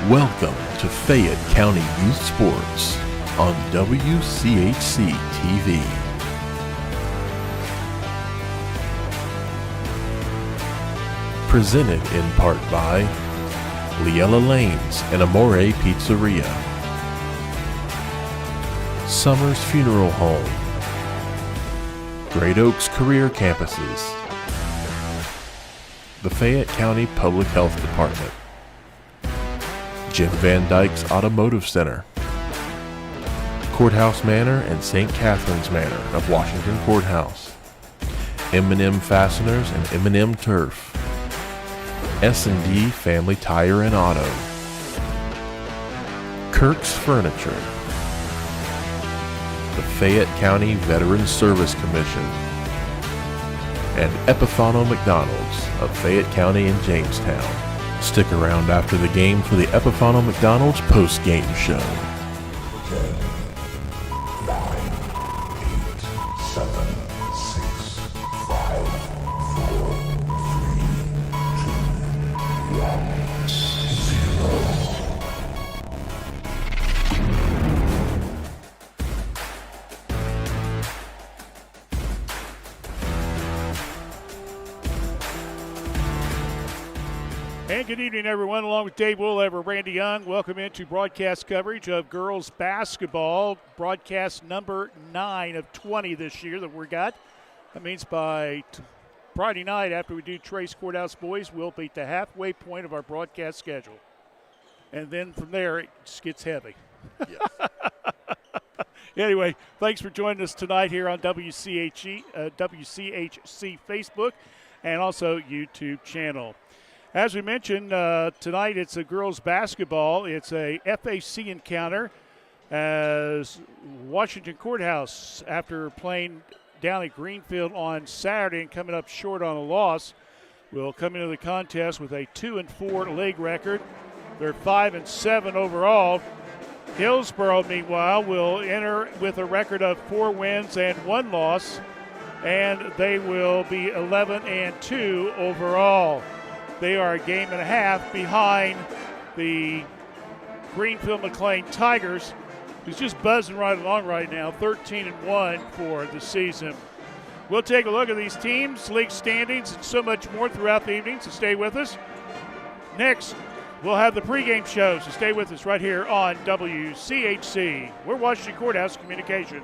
Welcome to Fayette County Youth Sports on WCHC TV. Presented in part by Liella Lanes and Amore Pizzeria, Summers Funeral Home, Great Oaks Career Campuses, the Fayette County Public Health Department, Jim Van Dyke's Automotive Center, Courthouse Manor and St. Catherine's Manor of Washington Courthouse, M&M Fasteners and M&M Turf, S&D Family Tire and Auto, Kirk's Furniture, the Fayette County Veterans Service Commission, and Epifano McDonald's of Fayette County and Jamestown. Stick around after the game for the Epifano McDonald's post-game show. 10, 9, 8, 7, 6, 5, 4, 3, 2, 1, 0. And good evening, everyone. Along with Dave Woollever, Randy Young, welcome into broadcast coverage of girls basketball. Broadcast number 9 of 20 this year that we got. That means by Friday night, after we do Trace Courthouse boys, we'll be at the halfway point of our broadcast schedule. And then from there, it just gets heavy. Yes. Anyway, thanks for joining us tonight here on WCHC Facebook and also YouTube channel. As we mentioned, tonight it's a girls basketball. It's a FAC encounter as Washington Courthouse, after playing down at Greenfield on Saturday and coming up short on a loss, will come into the contest with a 2-4 league record. They're 5-7 overall. Hillsboro, meanwhile, will enter with a record of 4 wins and 1 loss, and they will be 11-2 overall. They are a game and a half behind the Greenfield McLean Tigers, who's just buzzing right along right now, 13-1 for the season. We'll take a look at these teams, league standings, and so much more throughout the evening, so stay with us. Next, we'll have the pregame show, so stay with us right here on WCHC. We're Washington Courthouse Communication.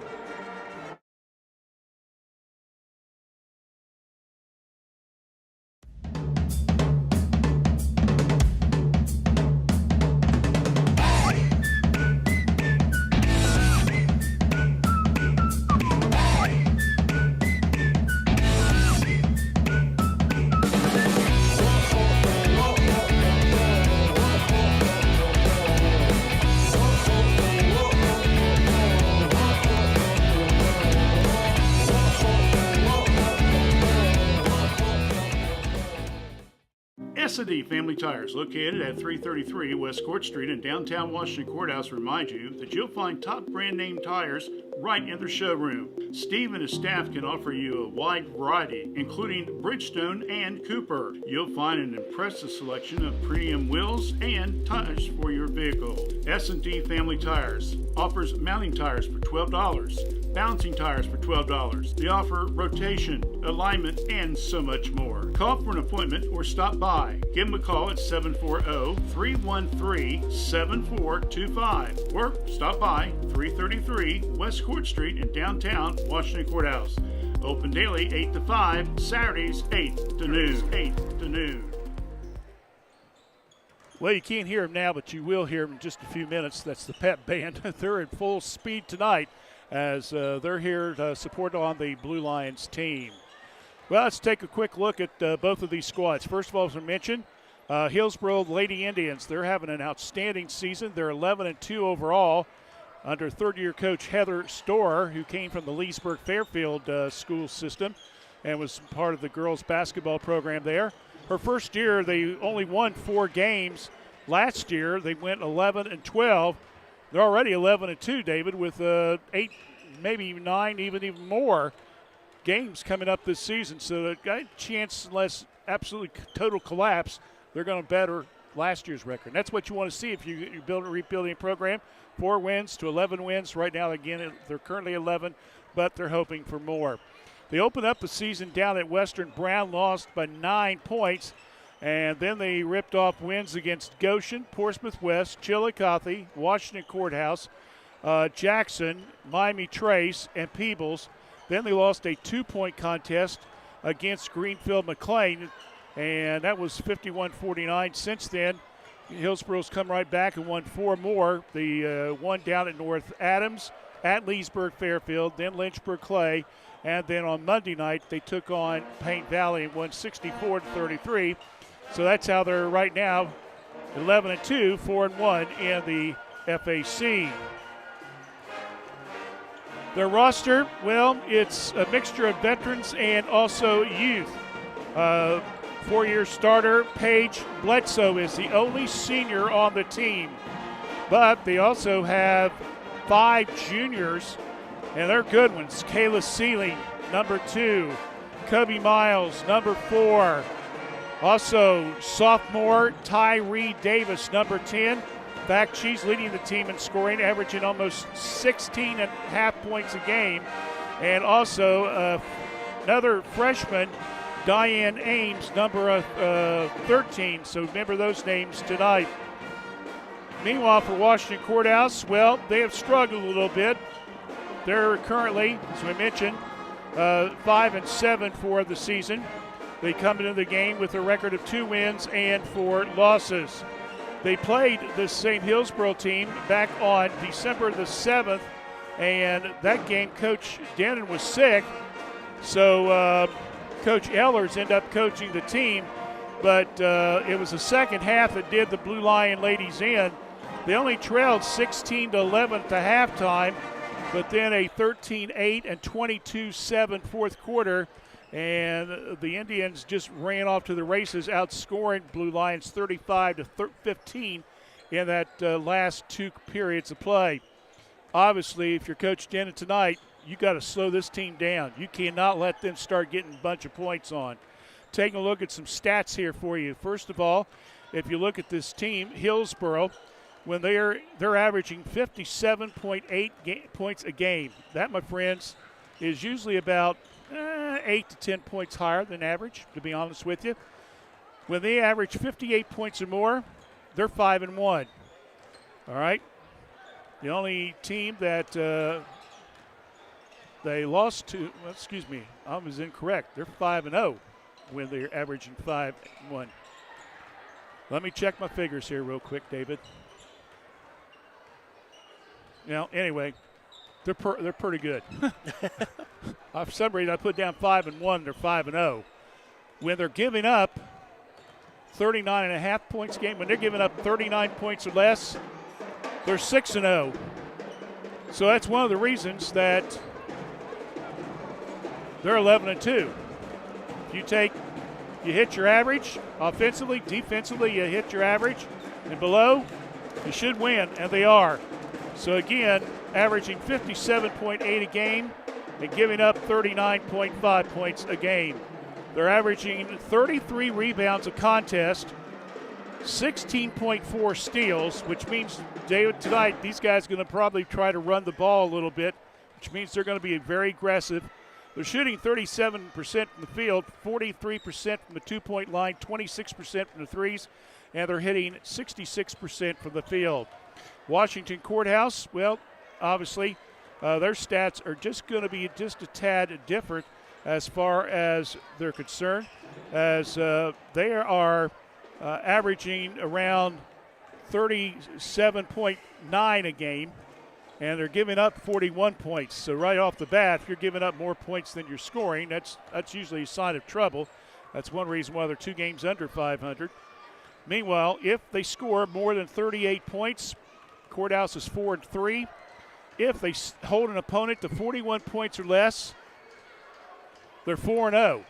S&D Family Tires, located at 333 West Court Street in downtown Washington Courthouse, remind you that you'll find top brand name tires right in their showroom. Steve and his staff can offer you a wide variety, including Bridgestone and Cooper. You'll find an impressive selection of premium wheels and tires for your vehicle. S&D Family Tires offers mounting tires for $12, balancing tires for $12. They offer rotation, alignment, and so much more. Call for an appointment or stop by. Give them a call at 740-313-7425 or stop by 333 West Court Street in downtown Washington Courthouse. Open daily 8 to 5, Saturdays 8 to noon. Well, you can't hear them now, but you will hear them in just a few minutes. That's the Pep Band. They're in full speed tonight as they're here to support on the Blue Lions team. Well, let's take a quick look at both of these squads. First of all, as I mentioned, Hillsboro Lady Indians, they're having an outstanding season. They're 11-2 overall under third-year coach Heather Storer, who came from the Leesburg-Fairfield school system and was part of the girls basketball program there. Her first year, they only won 4 games. Last year, they went 11-12. They're already 11-2, David, with 8, maybe 9, even more games coming up this season. So they've got a chance, unless absolutely total collapse, they're going to better last year's record. And that's what you want to see if you build a rebuilding program. 4 wins to 11 wins. Right now, again, they're currently 11, but they're hoping for more. They opened up the season down at Western Brown, lost by 9 points, and then they ripped off wins against Goshen, Portsmouth West, Chillicothe, Washington Courthouse, Jackson, Miami Trace, and Peebles. Then they lost a 2-point contest against Greenfield McLean, and that was 51-49. Since then, Hillsboro's come right back and won 4 more. They won down at North Adams, at Leesburg Fairfield, then Lynchburg Clay, and then on Monday night they took on Paint Valley and won 64-33. So that's how they're right now 11-2, 4-1 in the FAC. Their roster, well, it's a mixture of veterans and also youth. 4-year starter Paige Bledsoe is the only senior on the team, but they also have 5 juniors, and they're good ones. Kayla Sealing, number 2. Kobe Miles, number 4. Also, sophomore Tyree Davis, number 10. In fact, she's leading the team in scoring, averaging almost 16.5 points a game. And also another freshman, Diane Ames, number 13. So remember those names tonight. Meanwhile, for Washington Courthouse, well, they have struggled a little bit. They're currently, as we mentioned, 5-7 for the season. They come into the game with a record of 2 wins and 4 losses. They played the St. Hillsboro team back on December the 7th, and that game, Coach Denon was sick, so Coach Ehlers ended up coaching the team, but it was the second half that did the Blue Lion ladies in. They only trailed 16-11 at the halftime, but then a 13-8 and 22-7 fourth quarter, and the Indians just ran off to the races, outscoring Blue Lions 35-15 in that last 2 periods of play. Obviously, if you're Coach Denon tonight, you got to slow this team down. You cannot let them start getting a bunch of points on. Taking a look at some stats here for you. First of all, if you look at this team, Hillsboro, when they're averaging 57.8 points a game. That, my friends, is usually about 8 to 10 points higher than average, to be honest with you. When they average 58 points or more, they're 5-1. All right? The only team that they lost to, well, excuse me, I was incorrect. They're 5-0 when they're averaging 5-1. Let me check my figures here real quick, David. Now, anyway, they're pretty good. For some reason, I put down 5-1. They're 5-0. When they're giving up 39.5 points a game, when they're giving up 39 points or less, they're 6-0. So that's one of the reasons that they're 11-2. If you hit your average offensively, defensively, you hit your average, and below, you should win, and they are. So again, averaging 57.8 a game and giving up 39.5 points a game. They're averaging 33 rebounds a contest, 16.4 steals, which means, David, tonight these guys are going to probably try to run the ball a little bit, which means they're going to be very aggressive. They're shooting 37% from the field, 43% from the two-point line, 26% from the threes, and they're hitting 66% from the field. Washington Courthouse, well, obviously, their stats are just going to be just a tad different as far as they're concerned, as they are averaging around 37.9 a game, and they're giving up 41 points. So right off the bat, if you're giving up more points than you're scoring, that's usually a sign of trouble. That's one reason why they're 2 games under 500. Meanwhile, if they score more than 38 points, Courthouse is 4-3. If they hold an opponent to 41 points or less, they're 4-0.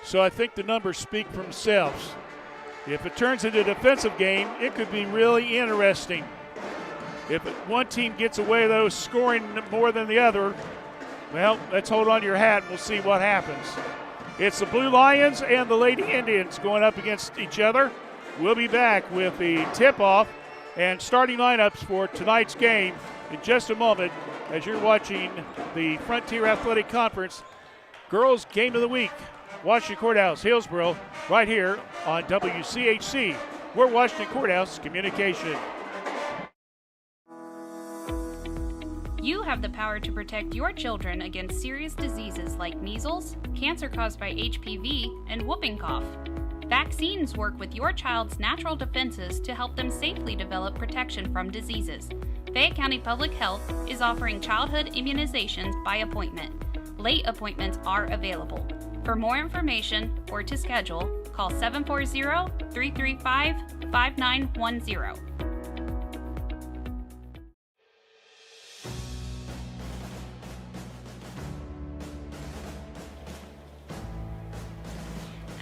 So I think the numbers speak for themselves. If it turns into a defensive game, it could be really interesting. If one team gets away, though, scoring more than the other, well, let's hold on to your hat and we'll see what happens. It's the Blue Lions and the Lady Indians going up against each other. We'll be back with the tip-off and starting lineups for tonight's game in just a moment as you're watching the Frontier Athletic Conference Girls Game of the Week. Washington Courthouse, Hillsboro, right here on WCHC. We're Washington Courthouse Communication. You have the power to protect your children against serious diseases like measles, cancer caused by HPV, and whooping cough. Vaccines work with your child's natural defenses to help them safely develop protection from diseases. Fayette County Public Health is offering childhood immunizations by appointment. Late appointments are available. For more information or to schedule, call 740-335-5910.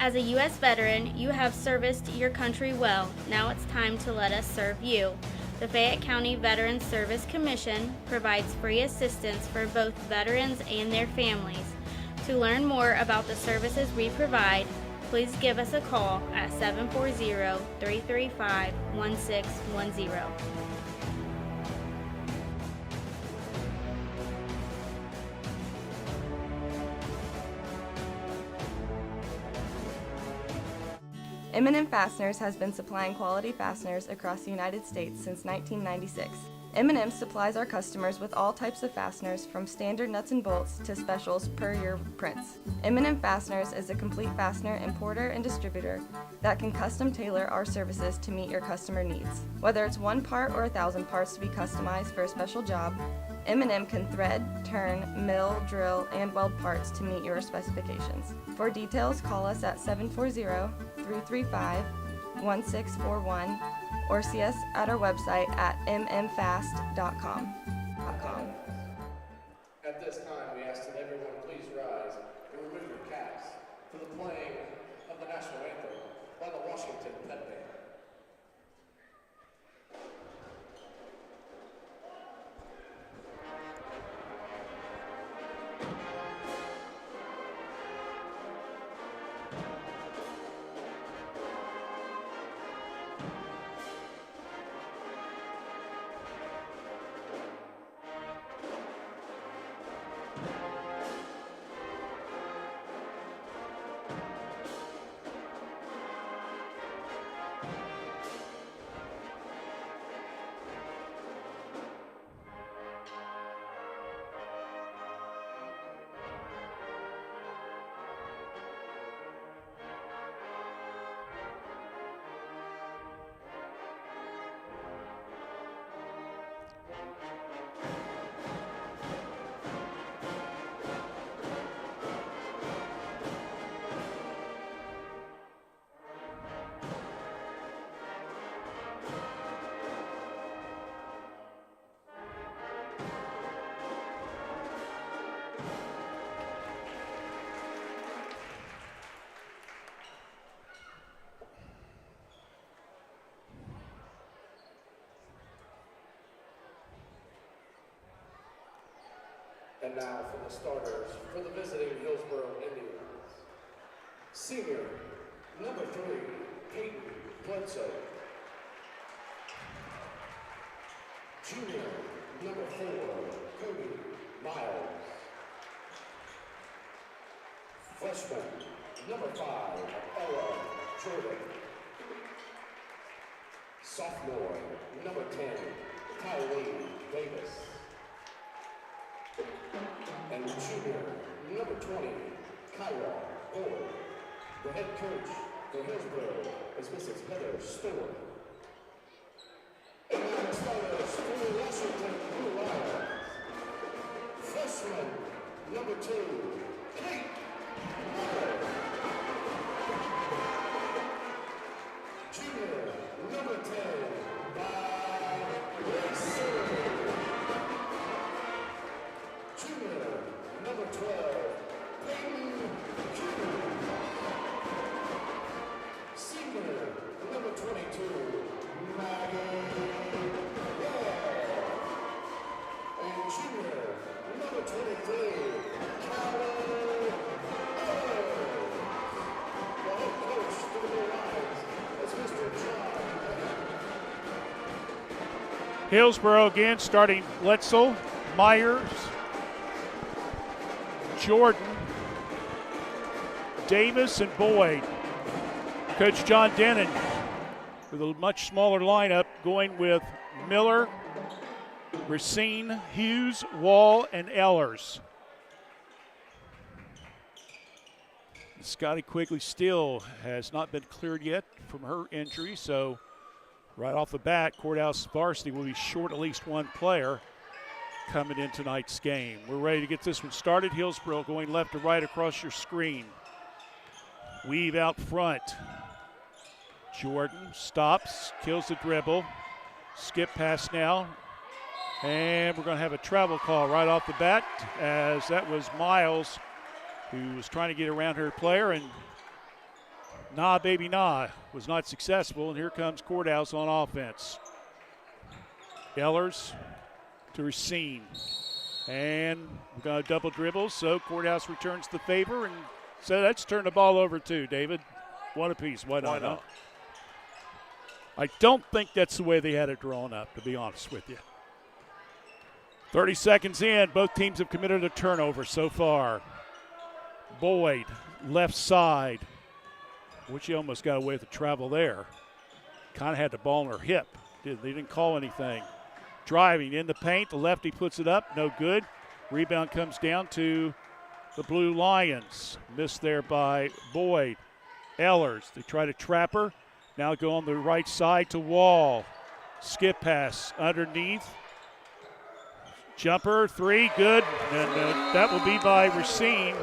As a U.S. veteran, you have serviced your country well. Now it's time to let us serve you. The Fayette County Veterans Service Commission provides free assistance for both veterans and their families. To learn more about the services we provide, please give us a call at 740-335-1610. M&M Fasteners has been supplying quality fasteners across the United States since 1996. M&M supplies our customers with all types of fasteners from standard nuts and bolts to specials per your prints. M&M Fasteners is a complete fastener importer and distributor that can custom tailor our services to meet your customer needs. Whether it's one part or 1,000 parts to be customized for a special job, M&M can thread, turn, mill, drill, and weld parts to meet your specifications. For details, call us at 740-335-1641 or see us at our website at mmfast.com. At this time, we ask that everyone please rise and remove your caps for the playing of the national anthem by the Washington Pet Band. And now for the starters for the visiting Hillsboro Indians. Senior, number 3, Peyton Bledsoe. Junior, number 4, Cody Miles. Freshman, number 5, Ella Jordan. Sophomore, number 10, Kylie Davis. And junior, number 20, Kyra Ford. The head coach for Hillsboro is Mrs. Heather Stewart. And now the starters for the Washington Blue Lions. Freshman, number 2, Kate Miller. Junior, number 10, Bob Wilson. Junior, number 12, Peyton Kuhn. Senior, number 22, Maggie Ware. And junior, number 23, Calvin Hillsboro again, starting Letzel, Myers, Jordan, Davis, and Boyd. Coach John Denon with a much smaller lineup, going with Miller, Racine, Hughes, Wall, and Ehlers. Scotty Quigley still has not been cleared yet from her injury, so right off the bat, Courthouse Varsity will be short at least one player coming in tonight's game. We're ready to get this one started. Hillsboro going left to right across your screen. Weave out front. Jordan stops, kills the dribble. Skip pass now. And we're going to have a travel call right off the bat, as that was Miles who was trying to get around her player, and nah, baby, nah, was not successful. And here comes Courthouse on offense. Ehlers to Racine. And we're going to double dribble, so Courthouse returns the favor, and so let's turn the ball over too, David. One apiece, why not? Huh? I don't think that's the way they had it drawn up, to be honest with you. 30 seconds in, both teams have committed a turnover so far. Boyd, left side, which he almost got away with the travel there. Kind of had the ball in her hip. They didn't call anything. Driving in the paint, the lefty puts it up, no good. Rebound comes down to the Blue Lions. Missed there by Boyd. Ehlers, they try to trap her. Now go on the right side to Wall. Skip pass underneath. Jumper, three, good. And that will be by Racine.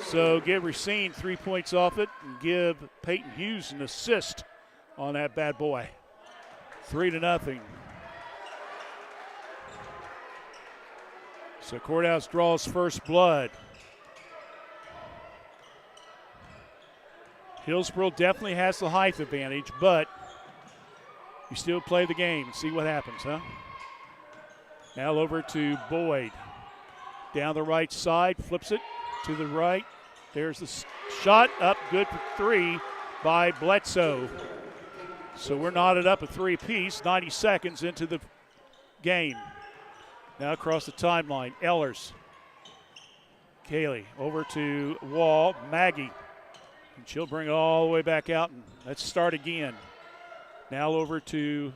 So give Racine 3 points off it and give Peyton Hughes an assist on that bad boy. 3-0. So Courthouse draws first blood. Hillsboro definitely has the height advantage, but you still play the game and see what happens, huh? Now over to Boyd. Down the right side, flips it to the right. There's the shot up, good for three by Bledsoe. So we're knotted up a three-piece, 90 seconds into the game. Now across the timeline, Ehlers. Kaylee over to Wall, Maggie. And she'll bring it all the way back out, and let's start again. Now over to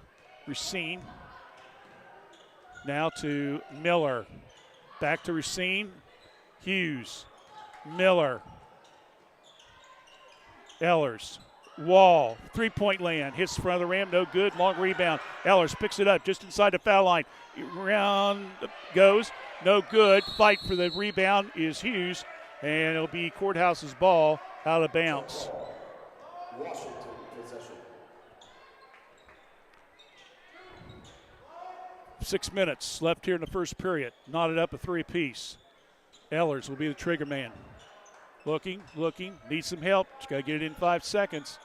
Racine. Now to Miller. Back to Racine. Hughes. Miller. Ehlers. Wall. Three-point land. Hits the front of the rim. No good. Long rebound. Ehlers picks it up just inside the foul line. Round goes. No good. Fight for the rebound is Hughes. And it'll be Courthouse's ball out of bounds. Washington possession. 6 minutes left here in the first period. Knotted up a three-piece. Ehlers will be the trigger man. Looking, needs some help. Just got to get it in 5 seconds.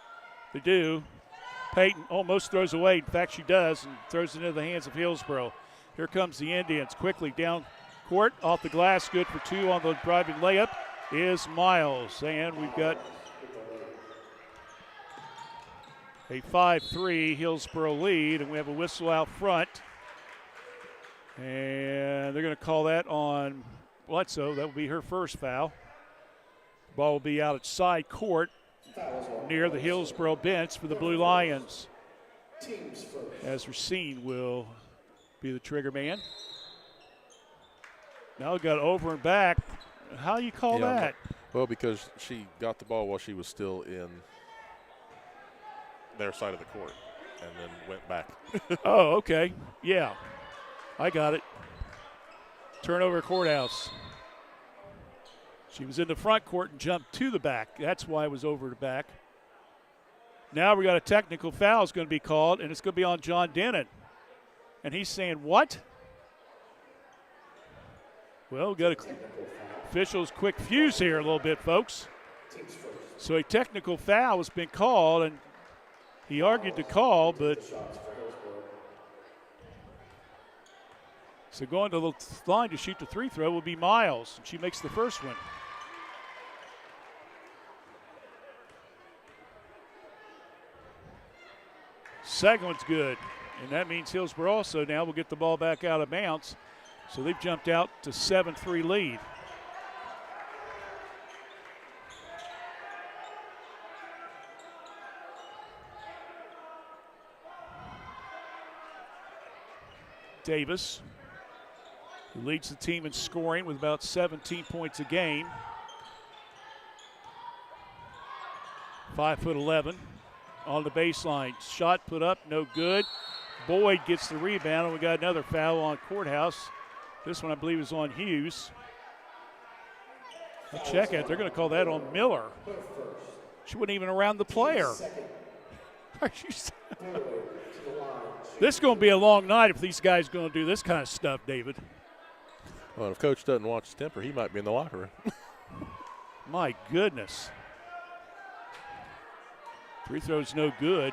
They do. Peyton almost throws away. In fact, she does, and throws it into the hands of Hillsboro. Here comes the Indians. Quickly down court, off the glass, good for two on the driving layup is Miles. And we've got a 5-3 Hillsboro lead, and we have a whistle out front. And they're going to call that on Bledsoe. That will be her first foul. Ball will be out at side court near the Hillsboro bench for the Blue Lions, as Racine will be the trigger man. Now we've got over and back. How do you call that? Well, because she got the ball while she was still in their side of the court and then went back. Oh, okay. Yeah, I got it. Turnover Courthouse. She was in the front court and jumped to the back. That's why it was over the back. Now we got a technical foul is going to be called, and it's going to be on John Denon. And he's saying, what? Well, we got officials quick fuse here a little bit, folks. So a technical foul has been called, and he argued the call, but so going to the line to shoot the free throw will be Miles. She makes the first one. Second one's good. And that means Hillsboro also now will get the ball back out of bounds. So they've jumped out to 7-3 lead. Davis, who leads the team in scoring with about 17 points a game. 5'11" on the baseline. Shot put up, no good. Boyd gets the rebound, and we got another foul on Courthouse. This one, I believe, is on Hughes. I'll check it. They're going to call that on Miller. She wasn't even around the player. This is going to be a long night if these guys are going to do this kind of stuff, David. Well, if Coach doesn't watch his temper, he might be in the locker room. My goodness. Free throw's no good.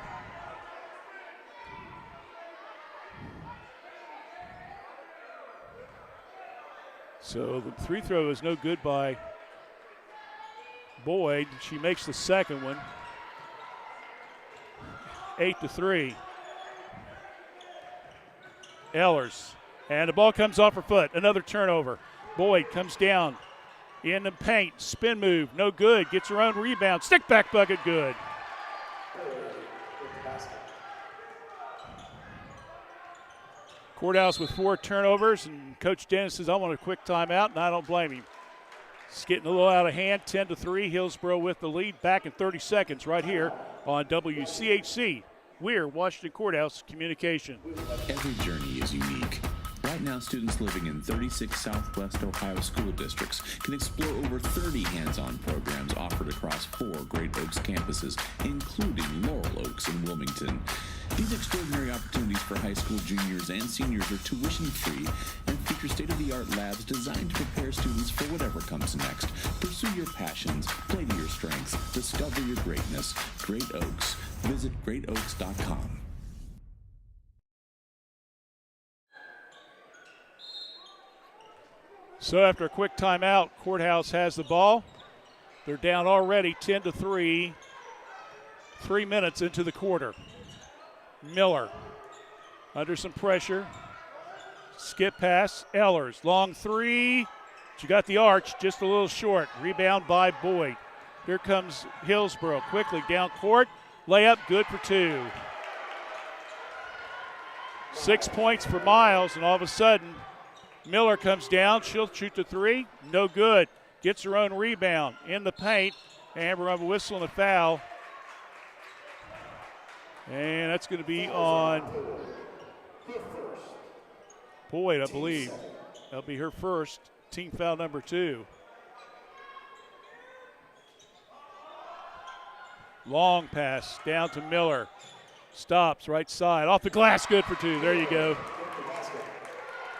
So the free throw is no good by Boyd. She makes the second one. 8-3. Ehlers. And the ball comes off her foot. Another turnover. Boyd comes down in the paint. Spin move. No good. Gets her own rebound. Stick back bucket. Good. Courthouse with 4 turnovers. And Coach Dennis says, I want a quick timeout, and I don't blame him. It's getting a little out of hand. 10-3. Hillsboro with the lead. Back in 30 seconds right here on WCHC. We're Washington Courthouse Communication. Every journey is unique. Right now, students living in 36 Southwest Ohio school districts can explore over 30 hands-on programs offered across 4 Great Oaks campuses, including Laurel Oaks and Wilmington. These extraordinary opportunities for high school juniors and seniors are tuition-free and feature state-of-the-art labs designed to prepare students for whatever comes next. Pursue your passions, play to your strengths, discover your greatness. Great Oaks. Visit greatoaks.com. So after a quick timeout, Courthouse has the ball. They're down already 10-3, 3 minutes into the quarter. Miller under some pressure. Skip pass, Ehlers. Long three. She got the arch, just a little short. Rebound by Boyd. Here comes Hillsboro. Quickly down court. Layup, good for 2. 6 points for Miles, and all of a sudden, Miller comes down. She'll shoot the 3. No good. Gets her own rebound in the paint. And we're going to whistle and a foul. And that's going to be on Boyd, I believe. That'll be her first. Team foul number 2. Long pass down to Miller. Stops right side. Off the glass, good for 2. There you go.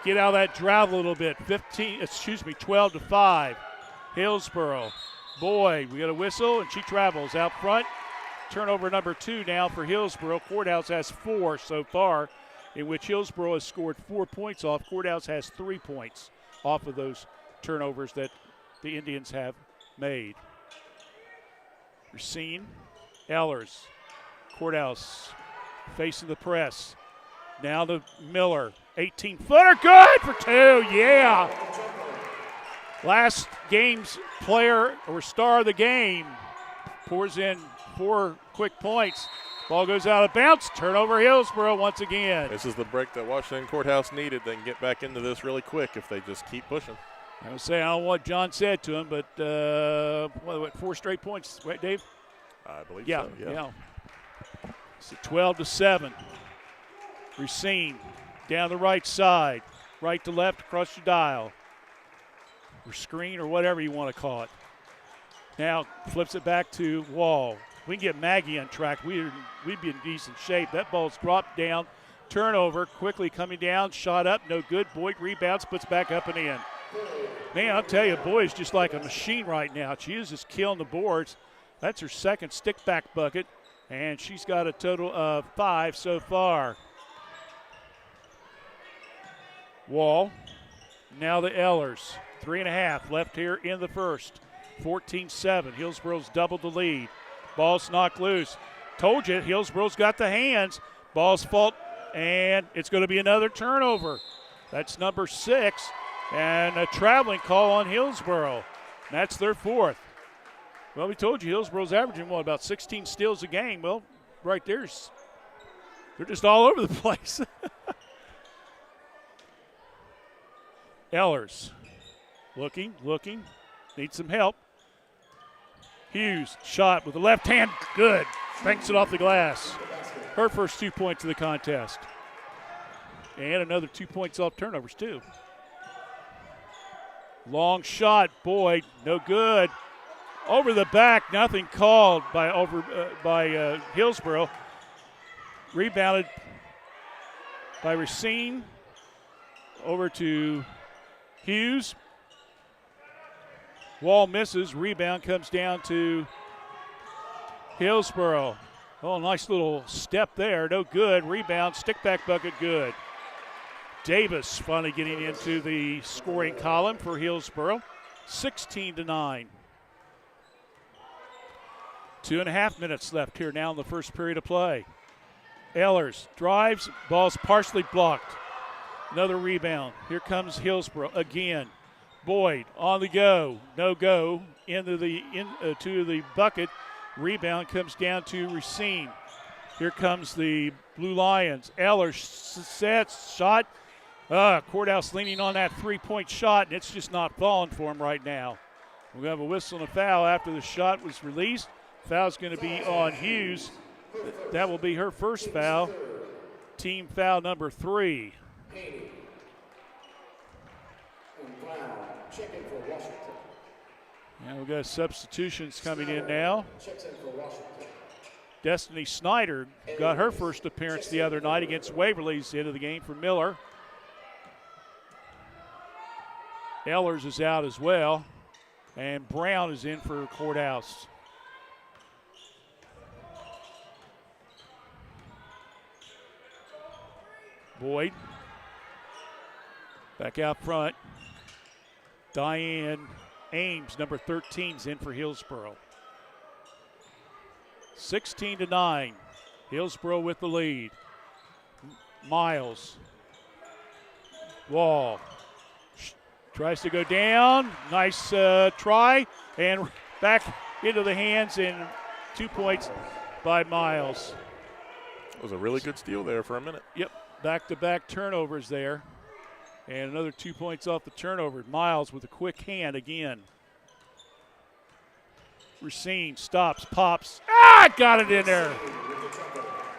Get out of that drought a little bit. 12-5. Hillsboro. Boyd, we got a whistle, and she travels out front. Turnover number 2 now for Hillsboro. Courthouse has 4 so far, in which Hillsboro has scored 4 points off. Courthouse has 3 points off of those turnovers that the Indians have made. Racine, Ehlers, Courthouse facing the press. Now to Miller, 18-footer, good for 2, yeah. Last game's player or star of the game pours in 4 quick points. Ball goes out of bounds, turnover Hillsboro once again. This is the break that Washington Courthouse needed. They can get back into this really quick if they just keep pushing. I would say, I don't know what John said to him, but 4 straight points, right, Dave? I believe yeah, so, yeah. It's 12-7. Racine down the right side, right to left across the dial, or screen or whatever you want to call it. Now flips it back to Wall. We can get Maggie on track. We'd be in decent shape. That ball's dropped down. Turnover, quickly coming down, shot up, no good. Boyd rebounds, puts back up and in. Man, I'll tell you, Boyd's just like a machine right now. She is just killing the boards. That's her second stick-back bucket, and she's got a total of 5 so far. Wall, now the Ehlers. 3.5 left here in the first. 14-7. Hillsboro's doubled the lead. Ball's knocked loose. Told you, Hillsboro's got the hands. Ball's And it's going to be another turnover. That's number 6. And a traveling call on Hillsboro. That's their 4th. Well, we told you Hillsboro's averaging, about 16 steals a game. Well, right there's they're just all over the place. Ehlers looking, needs some help. Hughes, shot with the left hand, good. Banks it off the glass. Her first 2 points of the contest. And another 2 points off turnovers, too. Long shot, Boyd, no good. Over the back, nothing called by Hillsboro. Rebounded by Racine. Over to Hughes. Wall misses. Rebound comes down to Hillsboro. Oh, nice little step there. No good. Rebound. Stick back bucket. Good. Davis finally getting into the scoring column for Hillsboro. 16-9. 2.5 minutes left here now in the first period of play. Ehlers drives. Ball's partially blocked. Another rebound. Here comes Hillsboro again. Boyd on the go. No go. To the bucket. Rebound comes down to Racine. Here comes the Blue Lions. Ehlers sets. Shot. Courthouse leaning on that three-point shot, and it's just not falling for him right now. We have a whistle and a foul after the shot was released. Foul's going to be on Hughes. That will be her first foul. Team foul number 3. And we've got substitutions coming in now. Destiny Snyder got her first appearance the other night against Waverly's end of the game for Miller. Ehlers is out as well. And Brown is in for Courthouse. Boyd. Back out front. Diane Ames, number 13, is in for Hillsboro. 16-9. Hillsboro with the lead. Miles. Wall. Tries to go down. Nice try. And back into the hands, and 2 points by Miles. It was a really good steal there for a minute. Yep. Back-to-back turnovers there. And another 2 points off the turnover. Miles with a quick hand again. Racine stops, pops. Got it in there.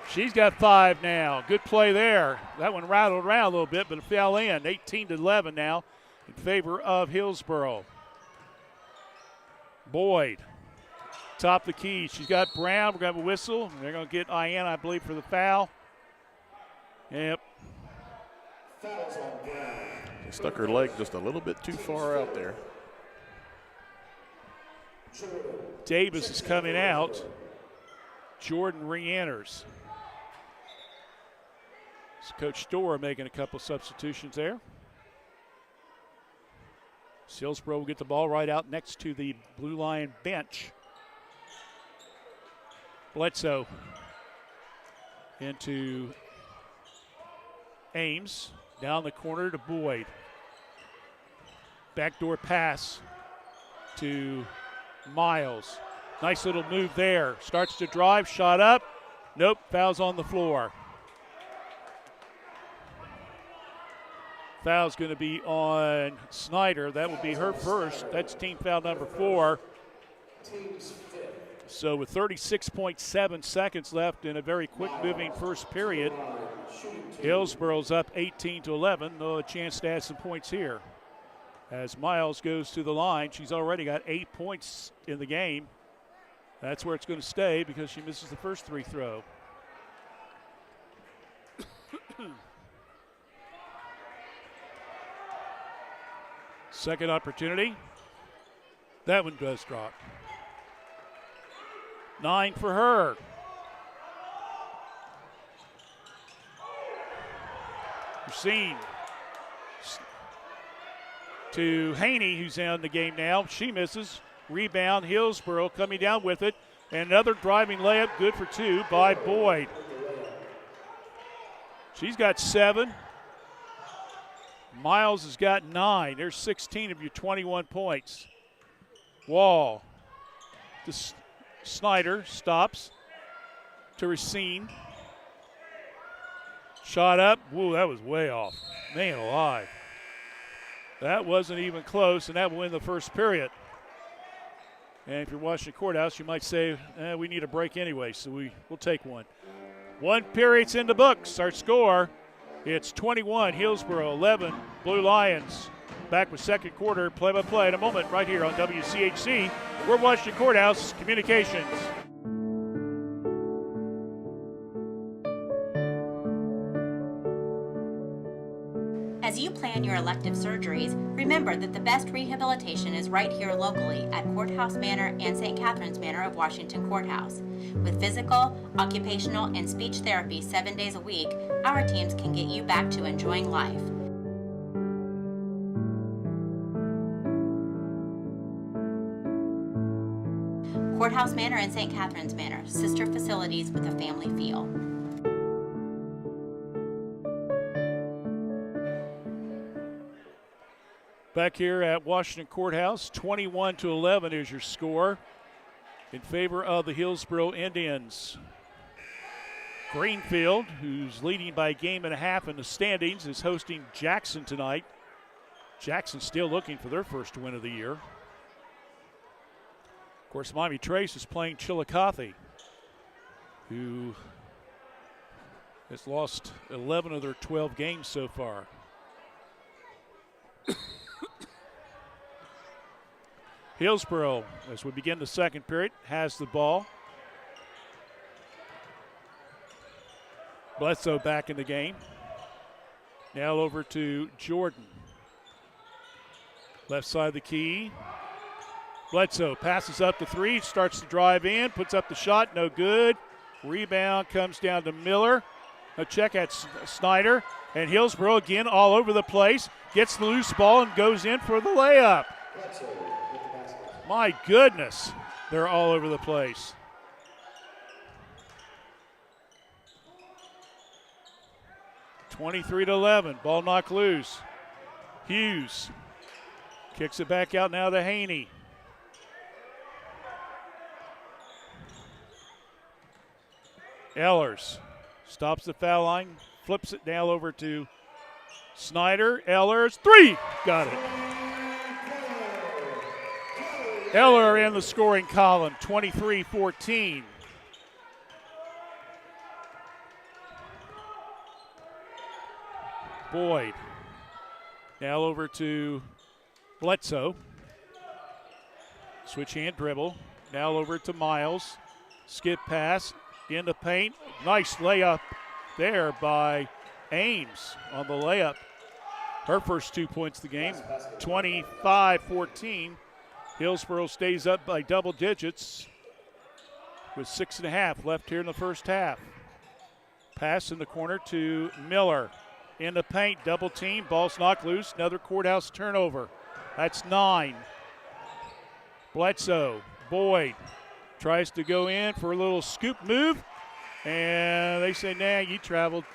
She's got 5 now. Good play there. That one rattled around a little bit, but it fell in. 18-11 now in favor of Hillsboro. Boyd, top the key. She's got Brown. We're going to have a whistle. They're going to get Ian, I believe, for the foul. Yep. She stuck her leg just a little bit too far out there. Davis is coming out. Jordan re-enters. It's Coach Storer making a couple substitutions there. Hillsboro will get the ball right out next to the Blue Lion bench. Bledsoe into Ames. Down the corner to Boyd. Backdoor pass to Miles. Nice little move there. Starts to drive, shot up. Nope, foul's on the floor. Foul's going to be on Snyder. That will be her first. That's team foul number 4. So with 36.7 seconds left in a very quick-moving first period, Hillsboro's up 18-11. No chance to add some points here. As Miles goes to the line, she's already got 8 points in the game. That's where it's going to stay because she misses the first free throw. Second opportunity. That one does drop. 9 for her. Racine to Haney, who's in the game now. She misses. Rebound, Hillsboro coming down with it. And another driving layup, good for 2 by Boyd. She's got 7. Miles has got 9. There's 16 of your 21 points. Wall to Snyder, stops to Racine. Shot up. Whoa, that was way off. Man alive. That wasn't even close, and that will win the first period. And if you're watching the courthouse, you might say, we need a break anyway, so we'll take one. 1 period's in the books. Our score, it's 21, Hillsboro 11, Blue Lions. Back with second quarter play-by-play in a moment right here on WCHC. We're Washington Courthouse Communications. As you plan your elective surgeries, remember that the best rehabilitation is right here locally at Courthouse Manor and St. Catherine's Manor of Washington Courthouse. With physical, occupational, and speech therapy 7 days a week, our teams can get you back to enjoying life. Courthouse Manor and St. Catherine's Manor, sister facilities with a family feel. Back here at Washington Courthouse, 21-11 is your score in favor of the Hillsboro Indians. Greenfield, who's leading by a game and a half in the standings, is hosting Jackson tonight. Jackson still looking for their first win of the year. Of course, Miami Trace is playing Chillicothe, who has lost 11 of their 12 games so far. Hillsboro, as we begin the second period, has the ball. Bledsoe back in the game. Now over to Jordan. Left side of the key. Bledsoe passes up the 3, starts to drive in, puts up the shot, no good. Rebound comes down to Miller. A check at Snyder. And Hillsboro again all over the place. Gets the loose ball and goes in for the layup. My goodness, they're all over the place. (23-11), ball knocked loose. Hughes kicks it back out now to Haney. Ehlers stops the foul line, flips it down over to Snyder. Ehlers, 3, got it. Eller in the scoring column, 23-14. Boyd. Now over to Bledsoe. Switch hand dribble. Now over to Miles. Skip pass into paint. Nice layup there by Ames on the layup. Her first 2 points of the game, 25-14. Hillsboro stays up by double digits with 6.5 left here in the first half. Pass in the corner to Miller. In the paint, double team, ball's knocked loose. Another Courthouse turnover. That's 9. Bledsoe, Boyd tries to go in for a little scoop move. And they say, nah, you traveled.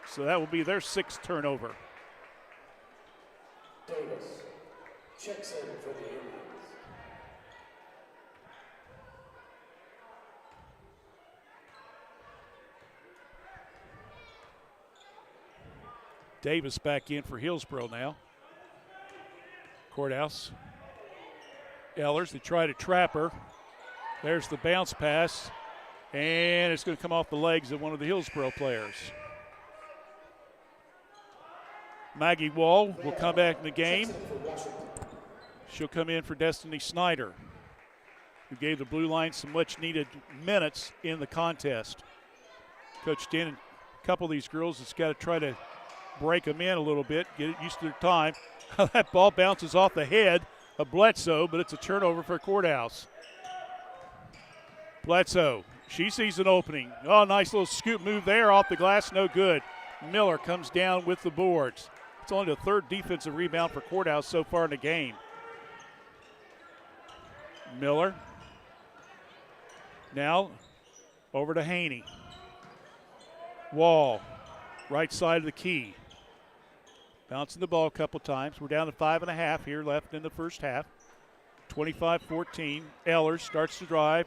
So that will be their 6th turnover. Davis checks in for the Indians. Davis back in for Hillsboro now. Courthouse. Ehlers, they try to trap her. There's the bounce pass. And it's going to come off the legs of one of the Hillsboro players. Maggie Wall will come back in the game. She'll come in for Destiny Snyder, who gave the Blue Line some much-needed minutes in the contest. Coach Dan, a couple of these girls has got to try to break them in a little bit, get used to their time. That ball bounces off the head of Bledsoe, but it's a turnover for Courthouse. Bledsoe, she sees an opening. Oh, nice little scoop move there off the glass, no good. Miller comes down with the boards. It's only the 3rd defensive rebound for Courthouse so far in the game. Miller. Now over to Haney. Wall right side of the key. Bouncing the ball a couple times. We're down to 5.5 here left in the first half. 25-14. Ehlers starts to drive.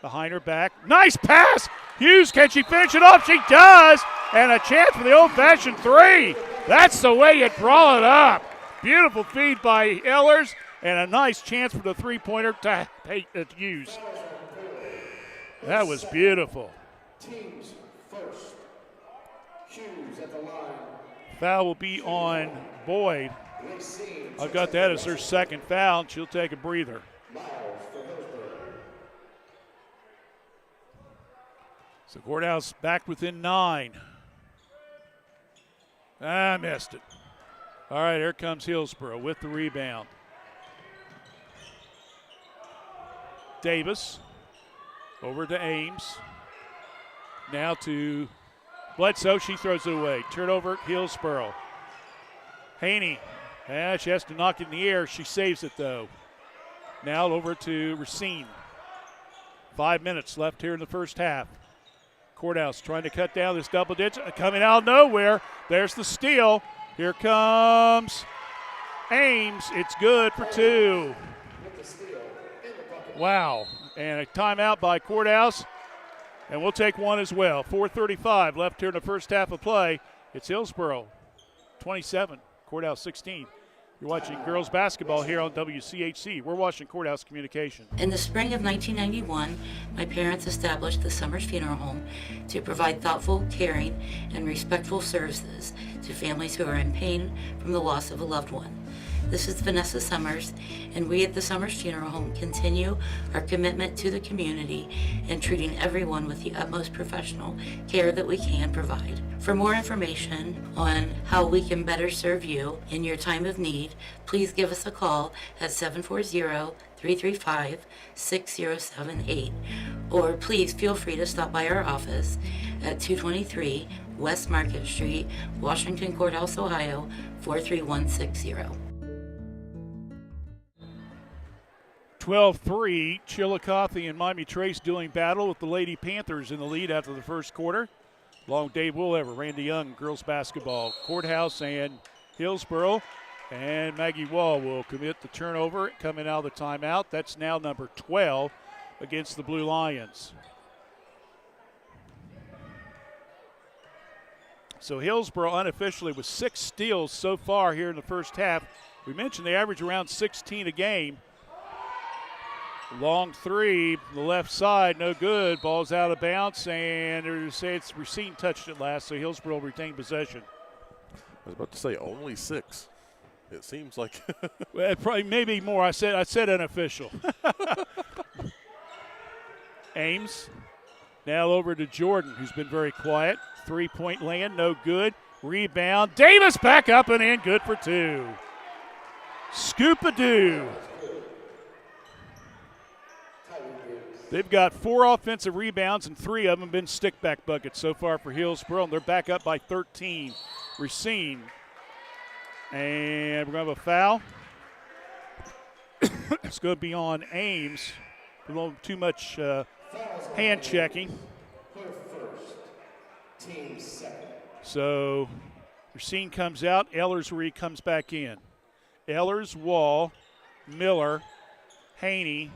Behind her back. Nice pass! Hughes, can she finish it off? She does! And a chance for the old-fashioned three. That's the way you draw it up. Beautiful feed by Ehlers, and a nice chance for the three-pointer to Hughes. That was beautiful. Teams first. Hughes at the line. Foul will be on Boyd. I've got that as her second foul, and she'll take a breather. Miles for Hillsboro. So Courthouse back within 9. Missed it. All right, here comes Hillsboro with the rebound. Davis over to Ames. Now to Bledsoe. She throws it away. Turnover, Hillsboro. Haney. She has to knock it in the air. She saves it, though. Now over to Racine. 5 minutes left here in the first half. Courthouse trying to cut down this double digit. Coming out of nowhere. There's the steal. Here comes Ames. It's good for 2. Wow. And a timeout by Courthouse. And we'll take one as well. 4:35 left here in the first half of play. It's Hillsboro 27, Courthouse 16. You're watching girls basketball here on WCHC. We're watching Courthouse Communication. In the spring of 1991, my parents established the Summers Funeral Home to provide thoughtful, caring, and respectful services to families who are in pain from the loss of a loved one. This is Vanessa Summers, and we at the Summers Funeral Home continue our commitment to the community and treating everyone with the utmost professional care that we can provide. For more information on how we can better serve you in your time of need, please give us a call at 740-335-6078, or please feel free to stop by our office at 223 West Market Street, Washington Courthouse, Ohio, 43160. 12-3, Chillicothe and Miami Trace doing battle with the Lady Panthers in the lead after the first quarter. Along Dave Woolever, Randy Young, girls basketball. Courthouse and Hillsboro. And Maggie Wall will commit the turnover coming out of the timeout. That's now number 12 against the Blue Lions. So Hillsboro unofficially with 6 steals so far here in the first half. We mentioned they average around 16 a game. Long three, the left side, no good. Ball's out of bounds, and they're say it's Racine touched it last, so Hillsboro retained possession. I was about to say only 6. It seems like Well, probably maybe more. I said unofficial. Ames now over to Jordan, who's been very quiet. 3-point land, no good. Rebound. Davis back up and in, good for 2. Scoop-a-doo. They've got 4 offensive rebounds, and 3 of them have been stick-back buckets so far for Hillsboro, and they're back up by 13. Racine. And we're going to have a foul. It's going to be on Ames. A little too much hand checking. So Racine comes out. Ehlers comes back in. Ehlers, Wall, Miller, Haney,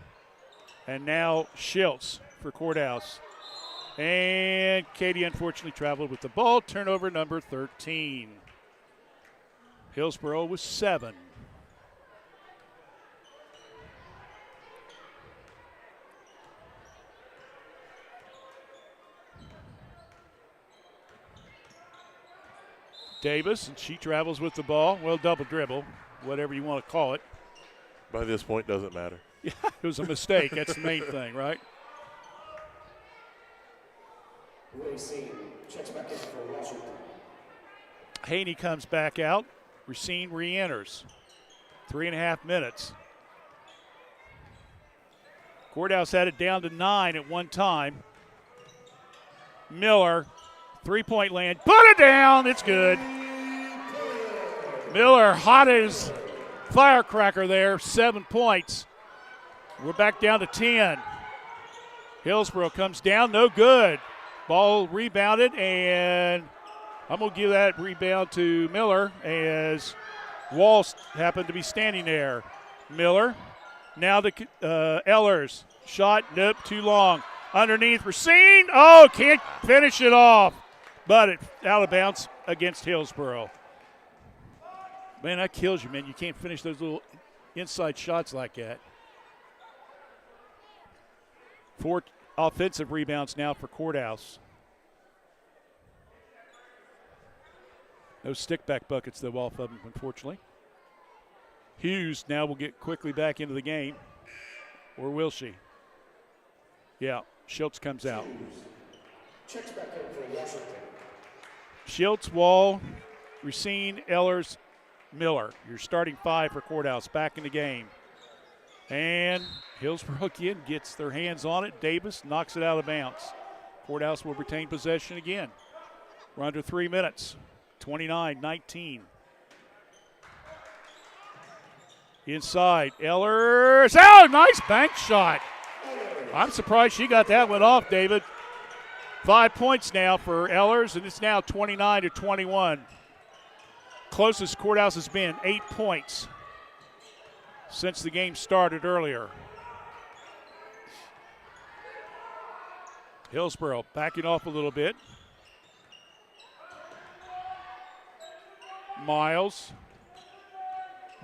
and now Schiltz for Courthouse. And Katie unfortunately traveled with the ball. Turnover number 13. Hillsboro with 7. Davis, and she travels with the ball. Well, double dribble, whatever you want to call it. by this point doesn't matter. Yeah, it was a mistake. That's the main thing, right? Racine checks back in for Washington. Haney comes back out. Racine re-enters. 3.5 minutes. Courthouse had it down to 9 at one time. Miller, three-point land. Put it down. It's good. Miller, hot as firecracker there. 7 points. We're back down to 10. Hillsboro comes down. No good. Ball rebounded, and I'm going to give that rebound to Miller as Walsh happened to be standing there. Miller, now to Ehlers. Shot, nope, too long. Underneath, Racine. Oh, can't finish it off. But it out of bounds against Hillsboro. Man, that kills you, man. You can't finish those little inside shots like that. 4 offensive rebounds now for Courthouse. No stick-back buckets, though, off of them, unfortunately. Hughes now will get quickly back into the game. Or will she? Yeah, Schultz comes out. Checks back in for Washington. Schultz, Wall, Racine, Ehlers, Miller. Your starting 5 for Courthouse back in the game. And Hillsboro again gets their hands on it. Davis knocks it out of bounds. Courthouse will retain possession again. We're under 3 minutes. 29-19. Inside, Ehlers. Oh, nice bank shot. I'm surprised she got that one off, David. 5 points now for Ehlers, and it's now 29-21. Closest Courthouse has been 8 points since the game started earlier. Hillsboro backing off a little bit. Miles.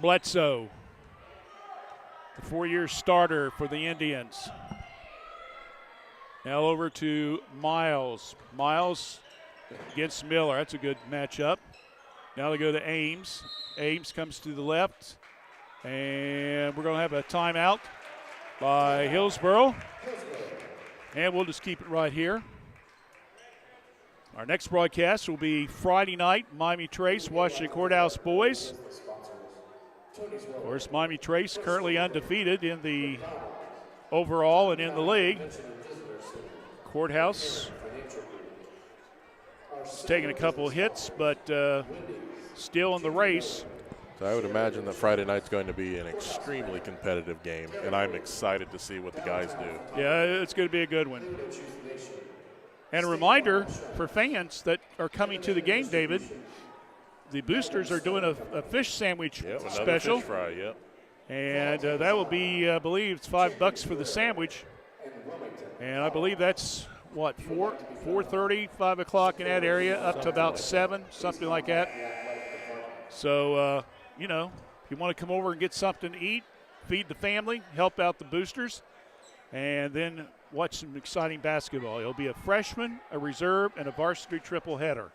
Bledsoe, the 4-year starter for the Indians. Now over to Miles. Miles against Miller. That's a good matchup. Now they go to Ames. Ames comes to the left. And we're going to have a timeout by Hillsboro. And we'll just keep it right here. Our next broadcast will be Friday night, Miami Trace, Washington Courthouse boys. Of course, Miami Trace currently undefeated in the overall and in the league. Courthouse is taking a couple of hits, but still in the race. So I would imagine that Friday night's going to be an extremely competitive game, and I'm excited to see what the guys do. Yeah, it's going to be a good one. And a reminder for fans that are coming to the game, David, the boosters are doing a fish sandwich special. Fish fry, yep. And that will be, I believe, it's $5 for the sandwich. And I believe that's, what, 4:30, 5 o'clock in that area, up to about 7, something like that. So, you know, if you want to come over and get something to eat, feed the family, help out the boosters, and then watch some exciting basketball. It'll be a freshman, a reserve, and a varsity triple header.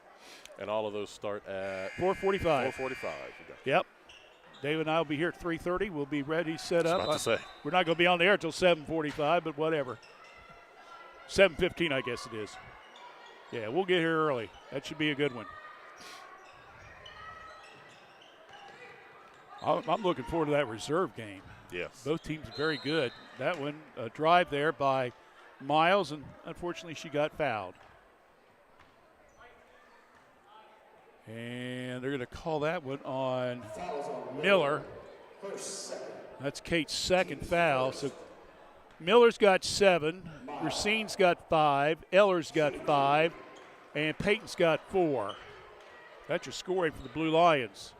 And all of those start at 4:45. 4:45. Yep. David and I will be here at 3:30. We'll be ready, set up. About to say. We're not going to be on the air until 7:45, but whatever. 7:15, I guess it is. Yeah, we'll get here early. That should be a good one. I'm looking forward to that reserve game. Yes. Both teams are very good. That one, a drive there by Miles, and unfortunately she got fouled. And they're going to call that one on Miller. That's Kate's second foul. So Miller's got 7, Racine's got 5, Ehlers got 5, and Peyton's got 4. That's your scoring for the Blue Lions.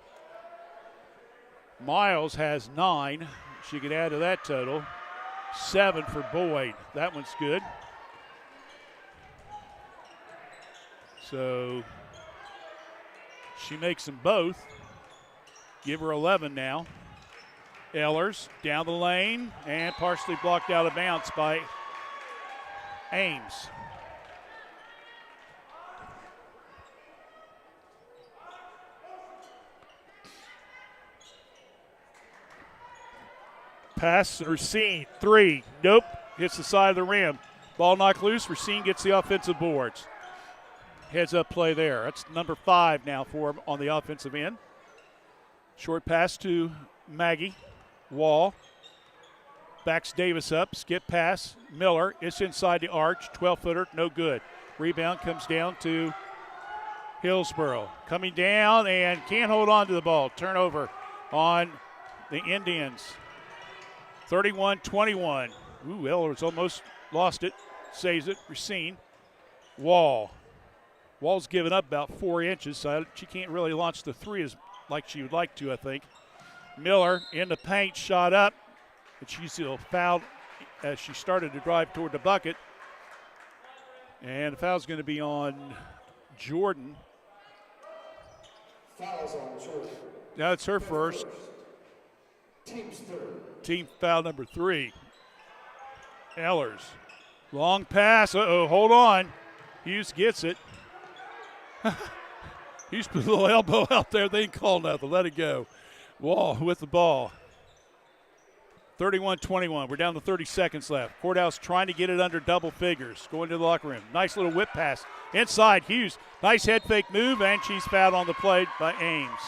Miles has 9. She could add to that total. 7 for Boyd. That one's good. So she makes them both. Give her 11 now. Ehlers down the lane and partially blocked out of bounds by Ames. Pass, Racine, 3. Nope. Hits the side of the rim. Ball knocked loose. Racine gets the offensive boards. Heads up play there. That's number 5 now for him on the offensive end. Short pass to Maggie. Wall. Backs Davis up. Skip pass. Miller. It's inside the arch. 12-footer. No good. Rebound comes down to Hillsboro. Coming down and can't hold on to the ball. Turnover on the Indians. 31-21. Ehlers almost lost it. Saves it. Racine. Wall. Wall's given up about 4 inches, so she can't really launch the three as like she would like to, I think. Miller in the paint, shot up, but she's still fouled as she started to drive toward the bucket. And the foul's going to be on Jordan. Fouls on Jordan. That's her first. Team's third. Team foul number 3. Ellers. Long pass. Uh-oh, hold on. Hughes gets it. Hughes put a little elbow out there. They didn't call nothing. Let it go. Wall with the ball. 31-21. We're down to 30 seconds left. Courthouse trying to get it under double figures. Going to the locker room. Nice little whip pass. Inside, Hughes. Nice head fake move, and she's fouled on the play by Ames.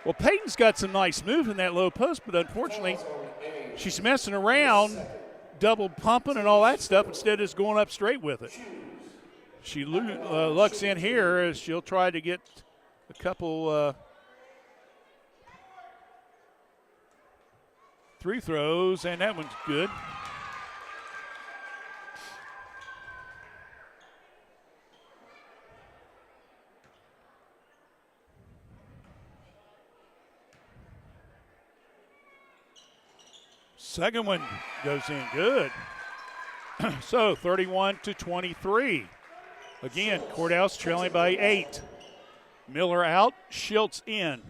Well, Peyton's got some nice moves in that low post, but unfortunately, she's messing around, double pumping and all that stuff instead of just going up straight with it. She lucks in here as she'll try to get a couple free throws, and that one's good. Second one goes in good. So 31-23. Again, Courthouse trailing by 8. Miller out, Schiltz in.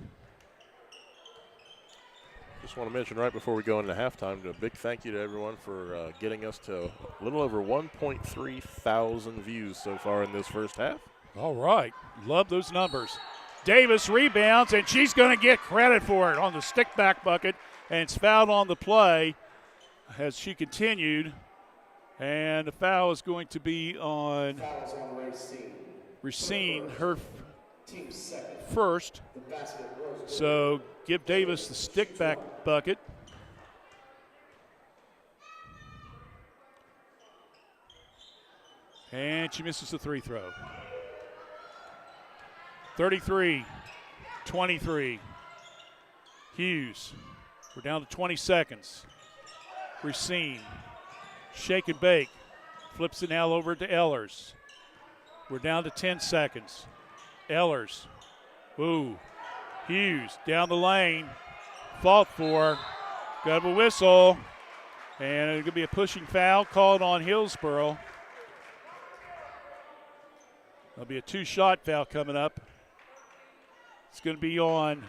Just want to mention right before we go into halftime, a big thank you to everyone for getting us to a little over 1.3 thousand views so far in this first half. All right, love those numbers. Davis rebounds, and she's going to get credit for it on the stick back bucket, and it's fouled on the play as she continued. And the foul is going to be on Racine, her first. So give Davis the stick back bucket. And she misses the free throw. 33-23. Hughes. We're down to 20 seconds. Racine. Shake and bake. Flips it now over to Ellers. We're down to 10 seconds. Ellers. Ooh. Hughes down the lane. Fought for. Got a whistle. And it's going to be a pushing foul called on Hillsboro. There'll be a 2-shot foul coming up. It's going to be on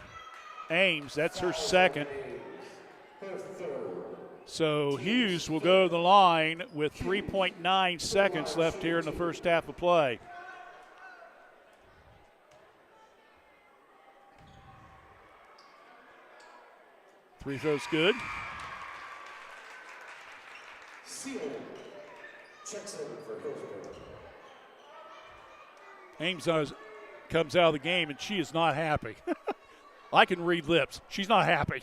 Ames. That's her second. So Hughes will go to the line with 3.9 seconds left here in the first half of play. Free throw's good. Checks in for Hillsboro. Ames comes out of the game, and she is not happy. I can read lips. She's not happy.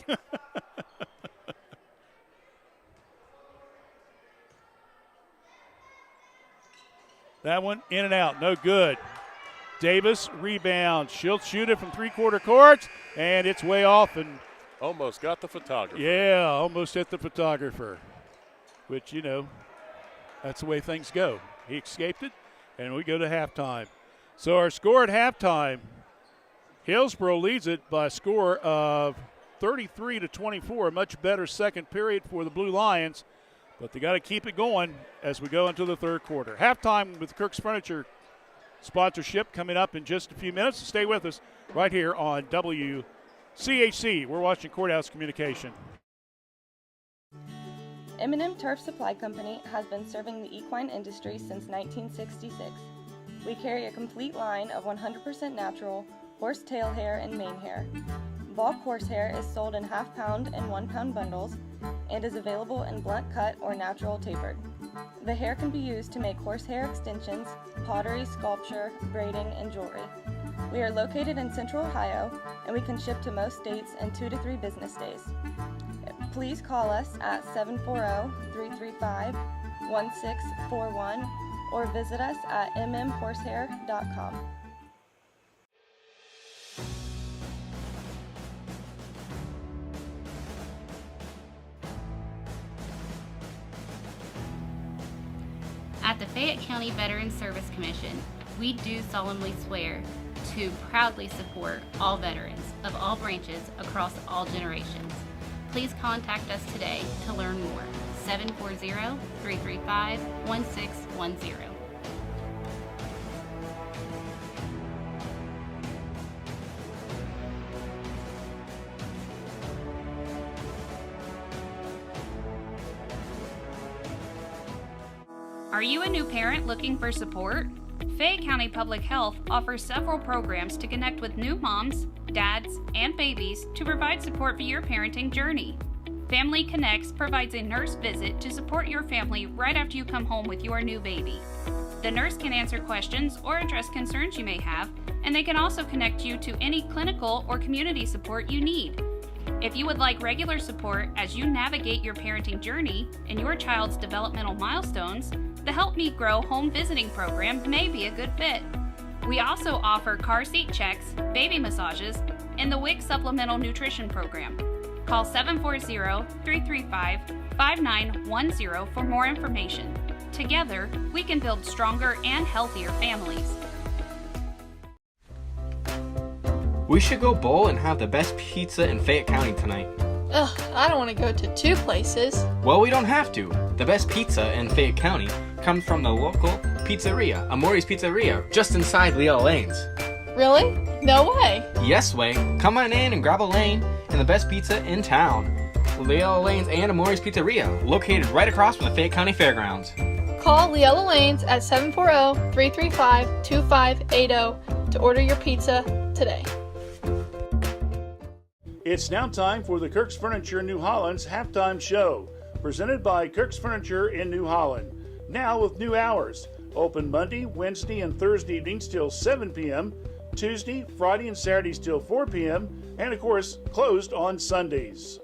That one in and out, no good. Davis rebounds. She'll shoot it from three-quarter court, and it's way off. And almost got the photographer. Yeah, almost hit the photographer, which, you know, that's the way things go. He escaped it, and we go to halftime. So our score at halftime, Hillsboro leads it by a score of 33-24, a much better second period for the Blue Lions, but they got to keep it going as we go into the third quarter. Halftime with Kirk's Furniture sponsorship coming up in just a few minutes. Stay with us right here on WCHC. We're watching Courthouse Communication. M&M Turf Supply Company has been serving the equine industry since 1966. We carry a complete line of 100% natural horse tail hair and mane hair. Bulk horsehair is sold in half-pound and 1-pound bundles and is available in blunt cut or natural tapered. The hair can be used to make horsehair extensions, pottery, sculpture, braiding, and jewelry. We are located in Central Ohio, and we can ship to most states in 2 to 3 business days. Please call us at 740-335-1641 or visit us at mmhorsehair.com. At At the Fayette County Veterans Service Commission, we do solemnly swear to proudly support all veterans of all branches across all generations. Please contact us today to learn more. 740-335-1610. Are you a new parent looking for support? Fayette County Public Health offers several programs to connect with new moms, dads, and babies to provide support for your parenting journey. Family Connects provides a nurse visit to support your family right after you come home with your new baby. The nurse can answer questions or address concerns you may have, and they can also connect you to any clinical or community support you need. If you would like regular support as you navigate your parenting journey and your child's developmental milestones, the Help Me Grow home visiting program may be a good fit. We also offer car seat checks, baby massages, and the WIC supplemental nutrition program. Call 740-335-5910 for more information. Together, we can build stronger and healthier families. We should go bowl and have the best pizza in Fayette County tonight. Ugh, I don't want to go to 2 places. Well, we don't have to. The best pizza in Fayette County comes from the local pizzeria, Amori's Pizzeria, just inside Leah Lane's. Really? No way. Yes way. Come on in and grab a lane and the best pizza in town. Leah Lane's and Amori's Pizzeria, located right across from the Fayette County Fairgrounds. Call Leella Lanes at 740-335-2580 to order your pizza today. It's now time for the Kirk's Furniture New Holland's halftime show, presented by Kirk's Furniture in New Holland. Now with new hours, open Monday, Wednesday, and Thursday evenings till 7 p.m., Tuesday, Friday, and Saturdays till 4 p.m., and of course, closed on Sundays.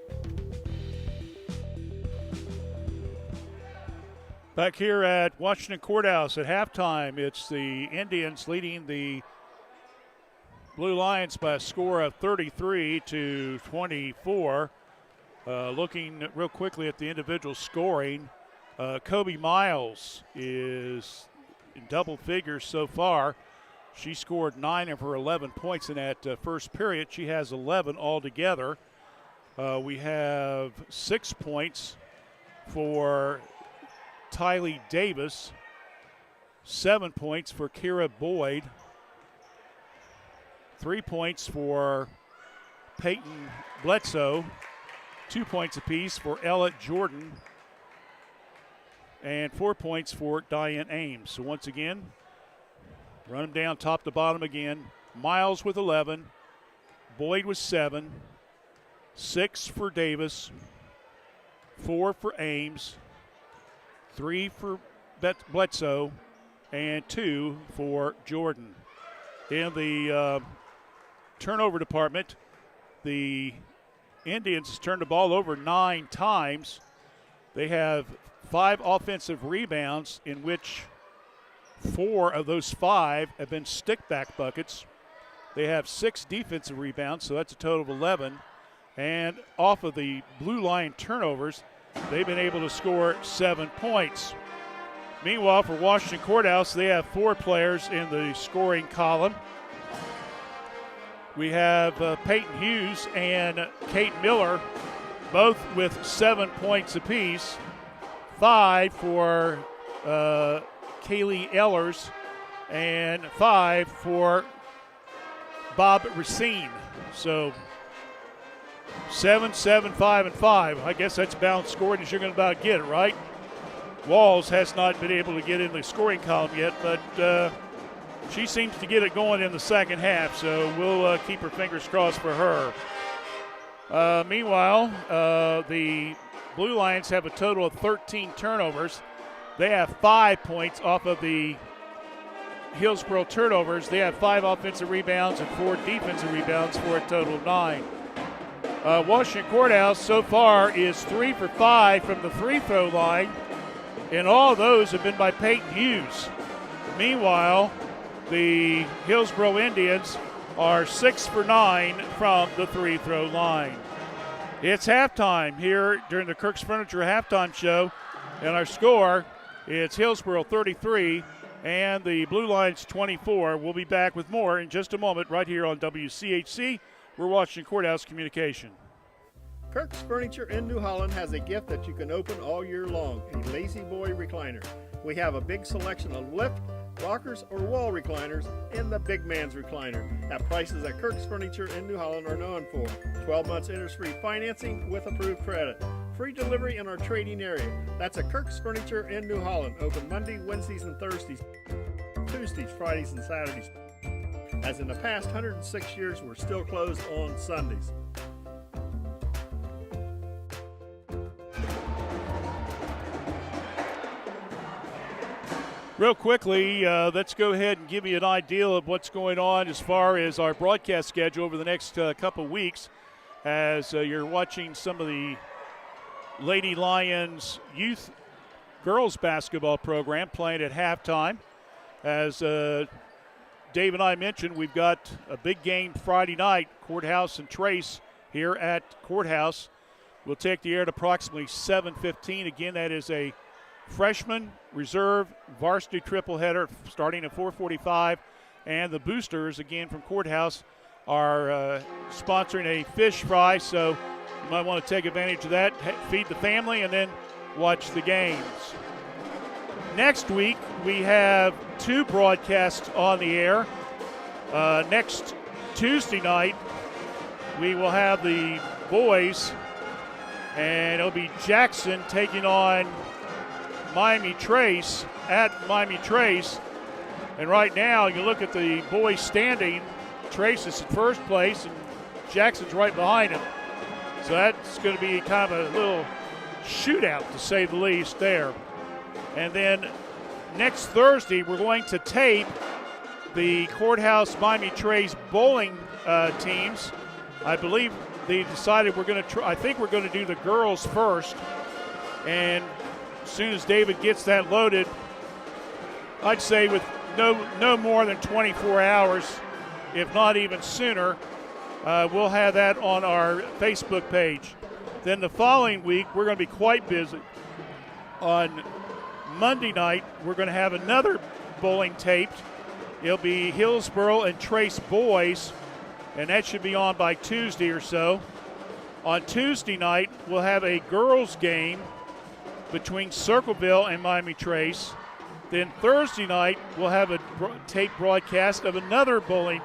Back here at Washington Courthouse at halftime, it's the Indians leading the Blue Lions by a score of 33-24. Looking real quickly at the individual scoring, Kobe Miles is in double figures so far. She scored 9 of her 11 points in that first period. She has 11 altogether. We have 6 points for Tylee Davis, 7 points for Kira Boyd, 3 points for Peyton Bledsoe, 2 points apiece for Ella Jordan, and 4 points for Diane Ames. So once again, run them down top to bottom again. Miles with 11, Boyd with 7, 6 for Davis, 4 for Ames, 3 for Bledsoe, and 2 for Jordan. In the turnover department, the Indians turned the ball over 9 times. They have 5 offensive rebounds, in which 4 of those 5 have been stick-back buckets. They have 6 defensive rebounds, so that's a total of 11. And off of the Blue Line turnovers, they've been able to score 7 points. Meanwhile, for Washington Courthouse, they have 4 players in the scoring column. We have Peyton Hughes and Kate Miller, both with 7 points apiece. 5 for Kaylee Ellers, and 5 for Bob Racine. So 7, 7, 5, and 5. I guess that's balanced scoring as you're going to about get it, right? Walls has not been able to get in the scoring column yet, but she seems to get it going in the second half, so we'll keep our fingers crossed for her. Meanwhile, the Blue Lions have a total of 13 turnovers. They have 5 points off of the Hillsboro turnovers. They have 5 offensive rebounds and 4 defensive rebounds for a total of 9. Washington Courthouse so far is 3 for 5 from the free-throw line, and all of those have been by Peyton Hughes. Meanwhile, the Hillsboro Indians are 6 for 9 from the free-throw line. It's halftime here during the Kirk's Furniture halftime show, and our score It's Hillsboro 33 and the Blue Lions 24. We'll be back with more in just a moment right here on WCHC. We're Washington Courthouse Communication. Kirk's Furniture in New Holland has a gift that you can open all year long, a Lazy Boy recliner. We have a big selection of lift, rockers, or wall recliners in the big man's recliner at prices that Kirk's Furniture in New Holland are known for. 12 months interest-free financing with approved credit. Free delivery in our trading area. That's at Kirk's Furniture in New Holland. Open Monday, Wednesdays, and Thursdays. Tuesdays, Fridays, and Saturdays. As in the past 106 years, we're still closed on Sundays. Real quickly, let's go ahead and give you an idea of what's going on as far as our broadcast schedule over the next couple weeks as you're watching some of the Lady Lions youth girls basketball program playing at halftime. As Dave and I mentioned, we've got a big game Friday night, Courthouse and Trace here at Courthouse. We'll take the air at approximately 7:15. Again, that is a freshman reserve varsity triple header starting at 4:45. And the boosters, again from Courthouse, are sponsoring a fish fry, so you might want to take advantage of that, feed the family, and then watch the games. Next week, we have two broadcasts on the air. Next Tuesday night, we will have the boys, and it'll be Jackson taking on Miami Trace at Miami Trace. And right now, you look at the boys standing, Trace is in first place, and Jackson's right behind him. So that's going to be kind of a little shootout, to say the least, there. And then next Thursday, we're going to tape the Courthouse Miami Trace bowling teams. I believe they decided we're going to I think we're going to do the girls first. And as soon as David gets that loaded, I'd say with no more than 24 hours, if not even sooner, we'll have that on our Facebook page. Then the following week, we're going to be quite busy. On Monday night, we're going to have another bowling taped. It'll be Hillsboro and Trace boys, and that should be on by Tuesday or so. On Tuesday night, we'll have a girls game between Circleville and Miami Trace. Then Thursday night, we'll have a tape broadcast of another bowling,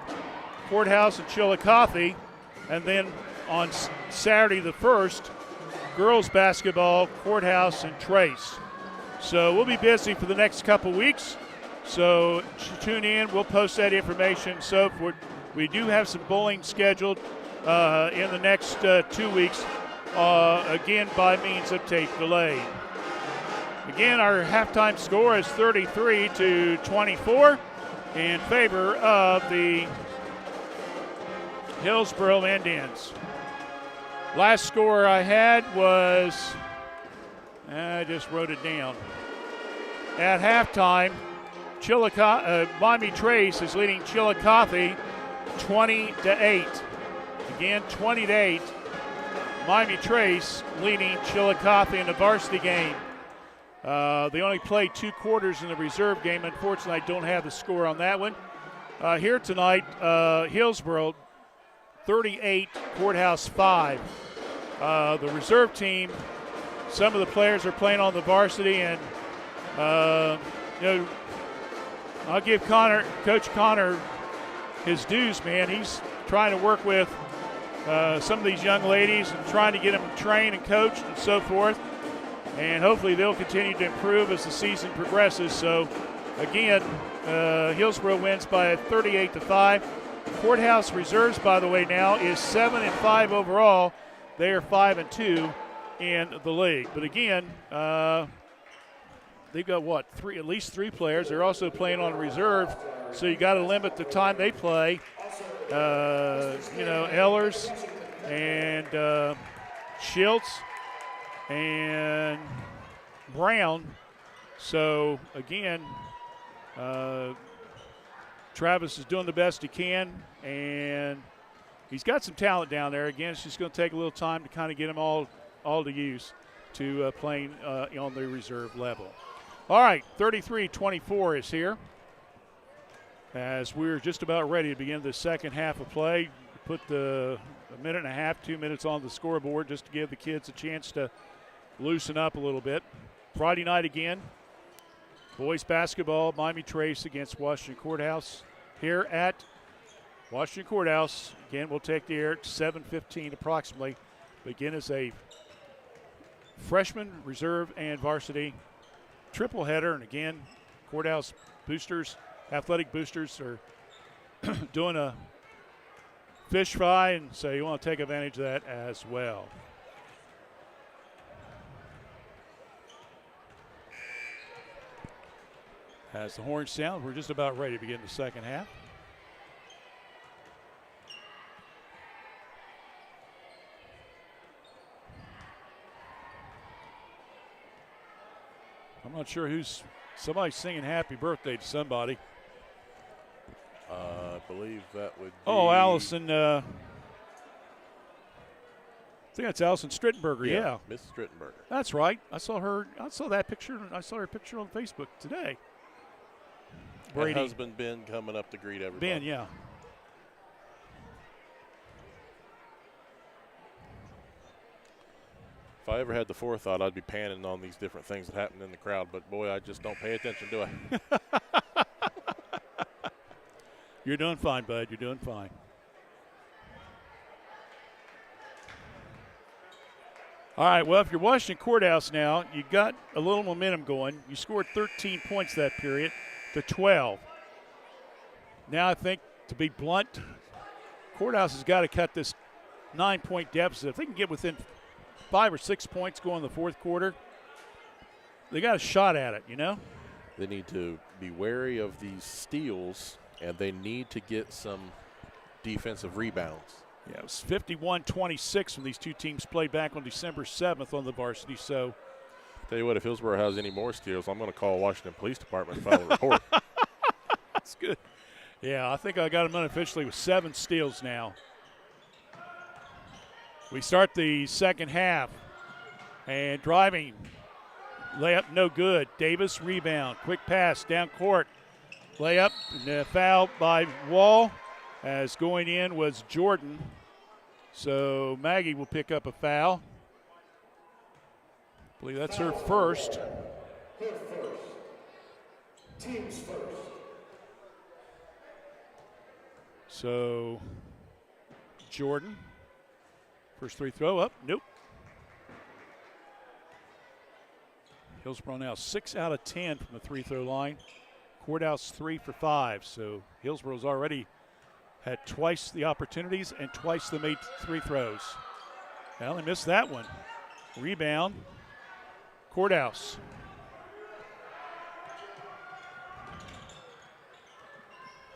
Courthouse and Chillicothe. And then on Saturday the 1st, girls basketball, Courthouse and Trace. So we'll be busy for the next couple weeks. So tune in. We'll post that information. So we do have some bowling scheduled in the next 2 weeks, again by means of tape delay. Again, our halftime score is 33-24 in favor of the Hillsboro Indians. Last score I had was, I just wrote it down. At halftime, Miami Trace is leading Chillicothe 20-8. Again, 20-8. Miami Trace leading Chillicothe in the varsity game. They only played 2 quarters in the reserve game. Unfortunately, I don't have the score on that one. Here tonight, Hillsboro 38, Courthouse 5. The reserve team, some of the players are playing on the varsity, and I'll give Coach Connor his dues, man. He's trying to work with some of these young ladies and trying to get them trained and coached and so forth. And hopefully they'll continue to improve as the season progresses. So, again, Hillsboro wins by 38-5. Courthouse reserves, by the way, now is 7-5 overall. They are 5-2 in the league. But again, they've got at least 3 players. They're also playing on reserve, so you got to limit the time they play. Ehlers and Schultz and Brown. So again, Travis is doing the best he can, and he's got some talent down there. Again, it's just going to take a little time to kind of get them all to use to playing on the reserve level. All right, 33-24 is here. As we're just about ready to begin the second half of play, put a minute and a half, 2 minutes on the scoreboard just to give the kids a chance to loosen up a little bit. Friday night again, boys basketball, Miami Trace against Washington Courthouse here at Washington Courthouse. Again, we'll take the air at 7:15 approximately. Begin as a freshman, reserve, and varsity triple header. And again, Courthouse boosters, athletic boosters are doing a fish fry, and so you want to take advantage of that as well. As the horn sounds, we're just about ready to begin the second half. I'm not sure somebody's singing happy birthday to somebody. I believe that would be. Oh, Allison. I think that's Allison Strittenberger. Yeah, Miss Strittenberger. That's right. I saw that picture. I saw her picture on Facebook today. Brady. And husband Ben coming up to greet everybody. Ben, yeah. If I ever had the forethought, I'd be panning on these different things that happen in the crowd. But, boy, I just don't pay attention, do I? You're doing fine, bud. You're doing fine. All right, well, if you're Washington Courthouse now, you got a little momentum going. You scored 13 points that period to 12. Now I think, to be blunt, Courthouse has got to cut this 9-point deficit. If they can get within 5 or 6 points going in the fourth quarter, they got a shot at it, you know? They need to be wary of these steals, and they need to get some defensive rebounds. Yeah, it was 51-26 when these two teams played back on December 7th on the varsity. So, tell you what, if Hillsboro has any more steals, I'm going to call Washington Police Department and file a report. That's good. Yeah, I think I got them unofficially with 7 steals now. We start the second half, and driving, layup no good. Davis rebound, quick pass down court, layup, and foul by Wall. As going in was Jordan. So Maggie will pick up a foul. I believe that's her first. Her first. Team's first. So Jordan, first free throw up. Nope. Hillsboro now 6 out of 10 from the free throw line. Courthouse 3 for 5. So Hillsboro's already had twice the opportunities and twice they made free throws. Well, they missed that one. Rebound, Courthouse.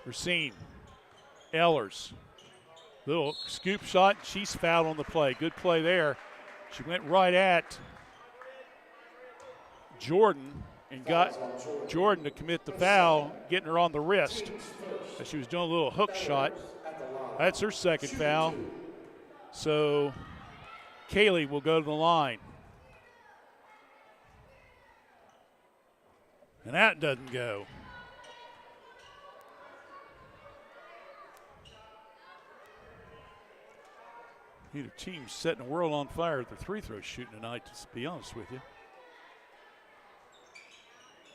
Racine, Ehlers. Little scoop shot. She's fouled on the play. Good play there. She went right at Jordan and got Jordan to commit the foul, getting her on the wrist. As she was doing a little hook shot. That's her second foul. So Kaylee will go to the line. And that doesn't go. Neither team's setting the world on fire at the free throw shooting tonight, to be honest with you.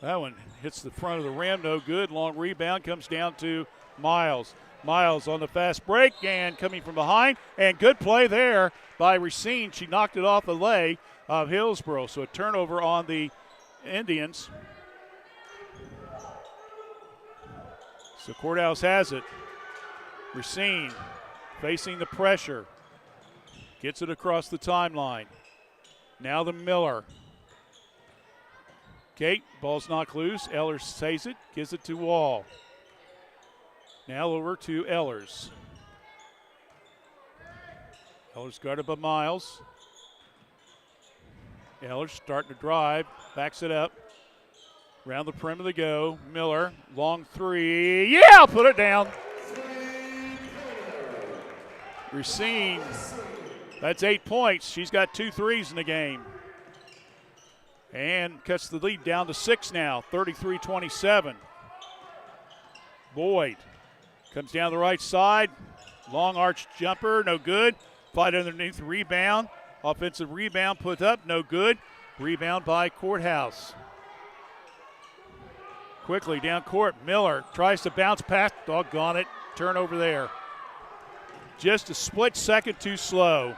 That one hits the front of the rim, no good. Long rebound comes down to Miles. Miles on the fast break and coming from behind. And good play there by Racine. She knocked it off the lay of Hillsboro. So a turnover on the Indians. So Courthouse has it. Racine facing the pressure. Gets it across the timeline. Now the Miller. Kate, ball's knocked loose. Ehlers saves it, gives it to Wall. Now over to Ehlers. Ehlers guarded by Miles. Ehlers starting to drive, backs it up. Around the perimeter they go. Miller, long three. Yeah, put it down. Racine, that's 8 points. She's got 2 threes in the game. And cuts the lead down to 6 now, 33-27. Boyd comes down the right side. Long arch jumper, no good. Fight underneath, rebound. Offensive rebound put up, no good. Rebound by Courthouse. Quickly down court, Miller tries to bounce past, doggone it, turnover there. Just a split second too slow.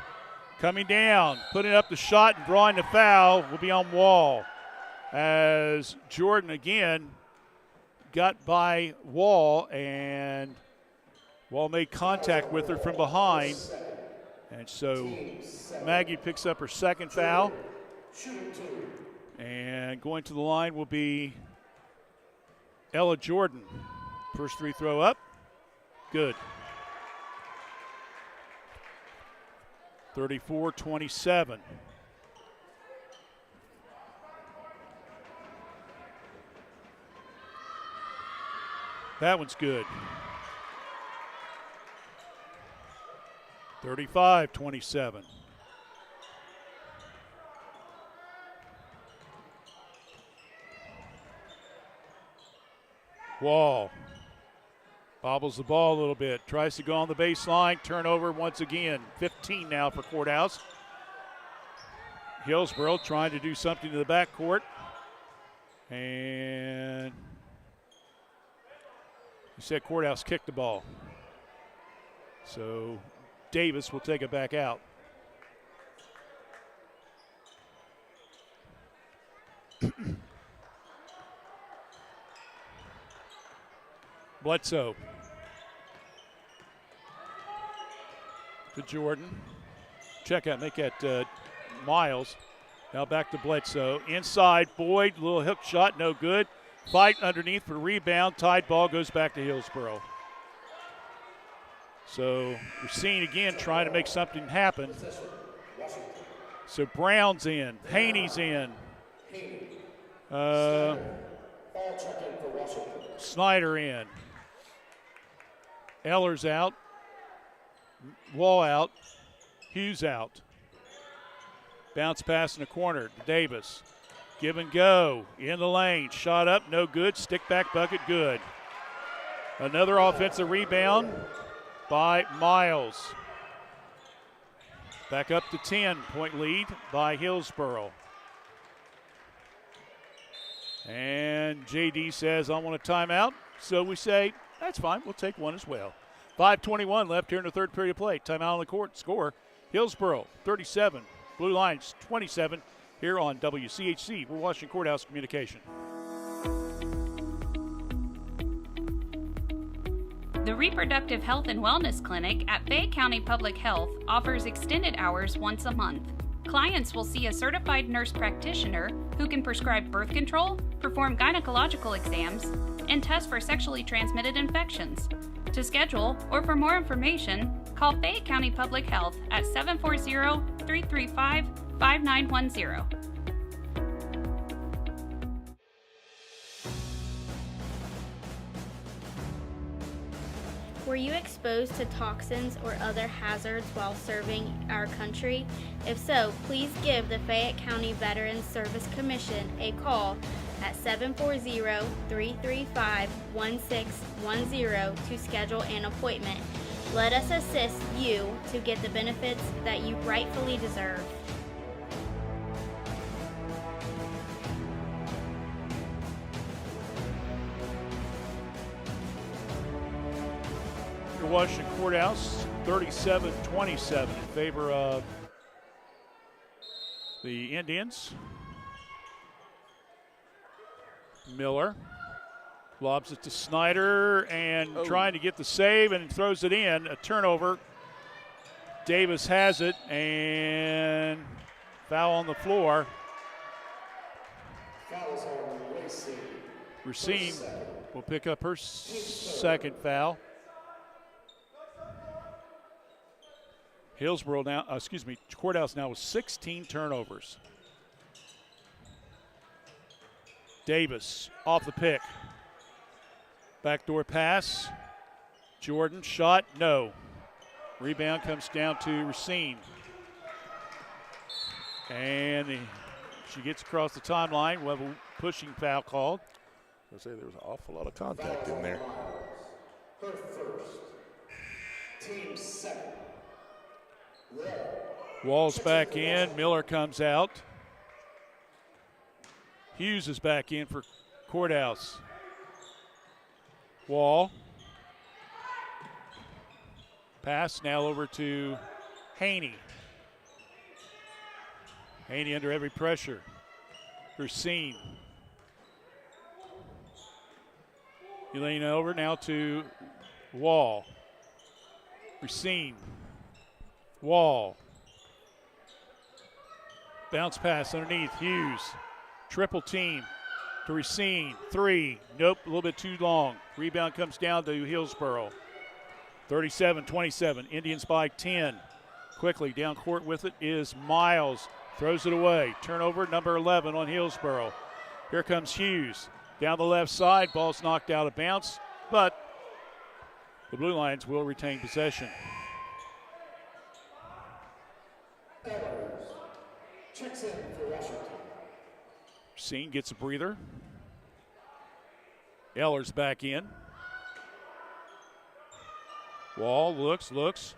Coming down, putting up the shot and drawing the foul will be on Wall. As Jordan again got by Wall, and Wall made contact with her from behind. And so Maggie picks up her second foul. And going to the line will be Ella Jordan. First free throw up. Good. 34-27. That one's good. 35-27. Wall bobbles the ball a little bit, tries to go on the baseline, turnover once again. 15 now for Courthouse. Hillsboro trying to do something to the backcourt. And you said Courthouse kicked the ball. So Davis will take it back out. Bledsoe to Jordan. Check out, make that Miles. Now back to Bledsoe. Inside, Boyd, little hook shot, no good. Fight underneath for rebound. Tied ball goes back to Hillsboro. So we're seeing again trying to make something happen. So Brown's in, Haney's in. Snyder in. Eller's out. Wall out. Hughes out. Bounce pass in the corner to Davis. Give and go. In the lane. Shot up. No good. Stick back bucket. Good. Another offensive rebound by Miles. Back up to 10-point lead by Hillsboro. And JD says, I want a timeout. So we say, that's fine. We'll take one as well. 5:21 left here in the third period of play. Timeout on the court. Score, Hillsboro 37, Blue Lions 27 here on WCHC. We're Washington Courthouse Communication. The Reproductive Health and Wellness Clinic at Fayette County Public Health offers extended hours once a month. Clients will see a certified nurse practitioner who can prescribe birth control, perform gynecological exams, and test for sexually transmitted infections. To schedule or for more information, call Fayette County Public Health at 740-335-5910. Were you exposed to toxins or other hazards while serving our country? If so, please give the Fayette County Veterans Service Commission a call at 740-335-1610 to schedule an appointment. Let us assist you to get the benefits that you rightfully deserve. Washington Courthouse 37-27 in favor of the Indians. Miller lobs it to Snyder and trying to get the save and throws it in. A turnover. Davis has it and foul on the floor. Racine will pick up her second foul. Hillsboro now, Courthouse now with 16 turnovers. Davis off the pick. Backdoor pass. Jordan shot, no. Rebound comes down to Racine. And the She gets across the timeline. We'll have a pushing foul called. I say there was an awful lot of contact in there. Her first. Team second. Wall's back in. Miller comes out. Hughes is back in for Courthouse. Wall. Pass now over to Haney. Haney under heavy pressure. Racine. Elaine over now to Wall. Racine. Wall. Bounce pass underneath. Hughes. Triple team to Racine. 3. Nope, a little bit too long. Rebound comes down to Hillsboro. 37-27. Indians by 10. Quickly down court with it is Miles. Throws it away. Turnover number 11 on Hillsboro. Here comes Hughes. Down the left side. Ball's knocked out of bounds, but the Blue Lions will retain possession. Ellers checks in for Washington. Racine gets a breather. Ellers back in. Wall looks.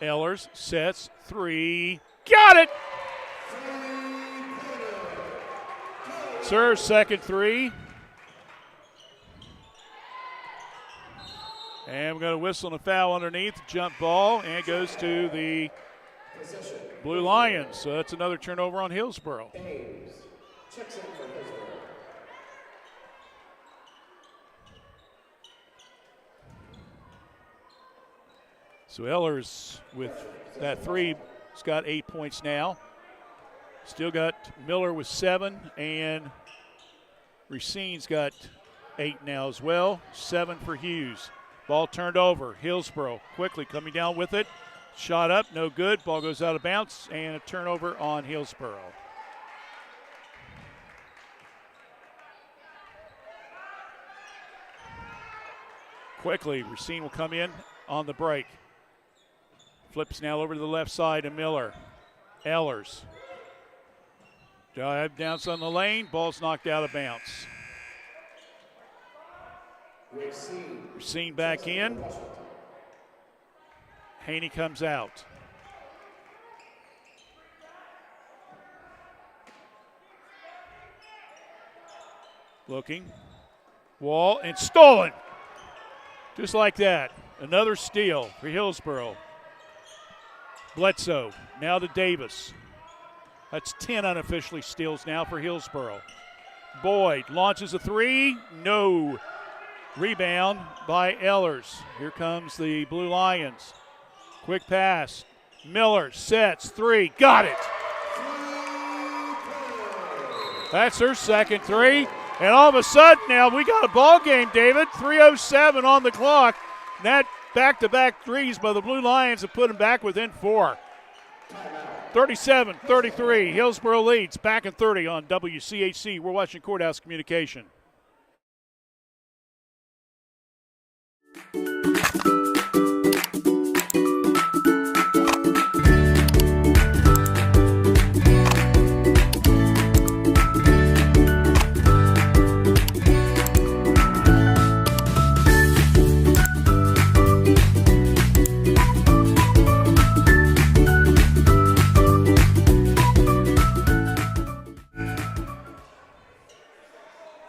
Ellers sets 3. Got it! Serves second 3. And we're going to whistle and a foul underneath. Jump ball, and it goes to the Blue Lions. So that's another turnover on Hillsboro. Ames checks in for Hillsboro. So Ellers with that 3 has got 8 points now. Still got Miller with 7, and Racine's got 8 now as well. 7 for Hughes. Ball turned over. Hillsboro quickly coming down with it. Shot up, no good. Ball goes out of bounds, and a turnover on Hillsboro. Quickly, Racine will come in on the break. Flips now over to the left side to Miller. Ellers. Dive down on the lane. Ball's knocked out of bounds. Racine back in. Haney comes out. Looking. Wall and stolen. Just like that. Another steal for Hillsboro. Bledsoe now to Davis. That's 10 unofficially steals now for Hillsboro. Boyd launches a 3. No. Rebound by Ellers. Here comes the Blue Lions. Quick pass. Miller sets 3. Got it. That's her second 3. And all of a sudden now we got a ball game, David. 3:07 on the clock. And that back-to-back threes by the Blue Lions have put them back within 4. 37-33. Hillsboro leads. Back in 30 on WCHC. We're watching Courthouse Communication.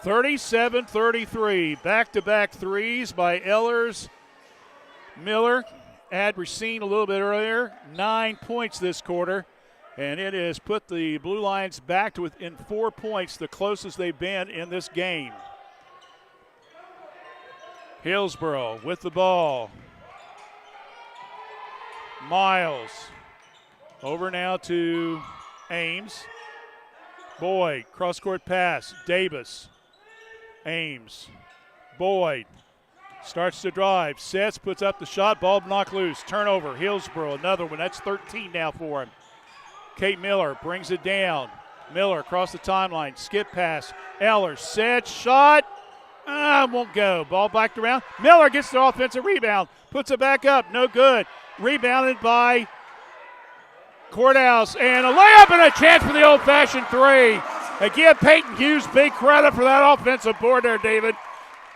(37-33). Back-to-back threes by Ellers. Miller had Racine a little bit earlier. 9 points this quarter. And it has put the Blue Lions back to within 4 points, the closest they've been in this game. Hillsboro with the ball. Miles. Over now to Ames. Boyd, cross-court pass. Davis. Ames. Boyd starts to drive. Sets, puts up the shot. Ball knocked loose. Turnover. Hillsboro, another one. That's 13 now for him. Kate Miller brings it down. Miller across the timeline. Skip pass. Ellers sets. Shot. Won't go. Ball backed around. Miller gets the offensive rebound. Puts it back up. No good. Rebounded by Courthouse. And a layup and a chance for the old-fashioned 3. Again, Peyton Hughes, big credit for that offensive board there, David.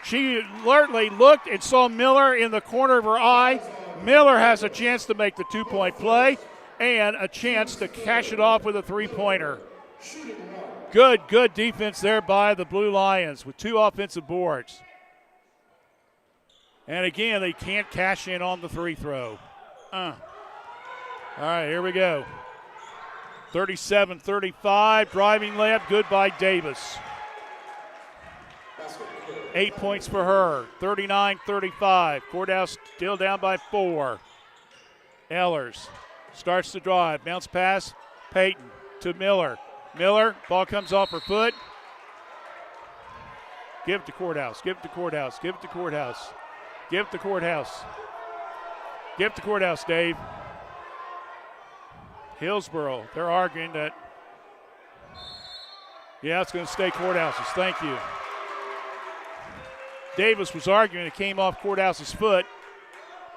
She alertly looked and saw Miller in the corner of her eye. Miller has a chance to make the two-point play and a chance to cash it off with a three-pointer. Good defense there by the Blue Lions with 2 offensive boards. And again, they can't cash in on the free throw. All right, here we go. 37-35, driving layup, good by Davis. 8 points for her, 39-35. Courthouse still down by 4. Ehlers starts to drive, bounce pass, Peyton to Miller. Miller, ball comes off her foot. Give it to Courthouse, give it to Courthouse, give it to Courthouse. Give it to Courthouse. Give it to Courthouse, Dave. Hillsboro, they're arguing that, yeah, it's going to stay Courthouse's. Thank you. Davis was arguing it came off Courthouse's foot,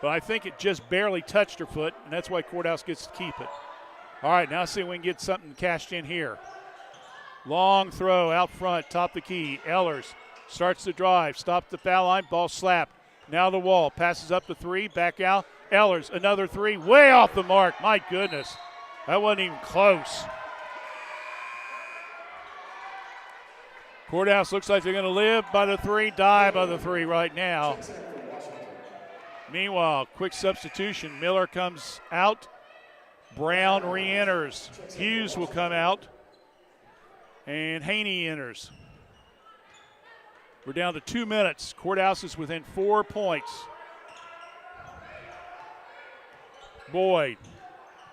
but I think it just barely touched her foot, and that's why Courthouse gets to keep it. All right, now see if we can get something cashed in here. Long throw out front, top the key. Ehlers starts to drive, stops the foul line, ball slapped. Now the wall, passes up to 3, back out. Ehlers, another 3, way off the mark. My goodness, that wasn't even close. Courthouse looks like they're going to live by the 3, die by the 3 right now. Meanwhile, quick substitution. Miller comes out. Brown re-enters. Hughes will come out. And Haney enters. We're down to 2 minutes. Courthouse is within 4 points. Boyd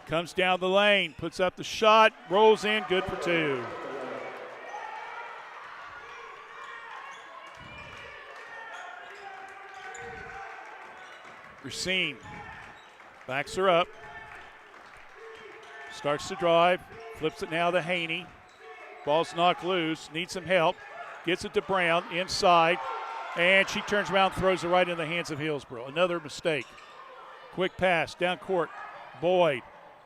comes down the lane, puts up the shot, rolls in, good for 2. Racine backs her up, starts to drive, flips it now to Haney. Ball's knocked loose, needs some help, gets it to Brown inside, and she turns around and throws it right in the hands of Hillsboro. Another mistake. Quick pass down court. Boyd,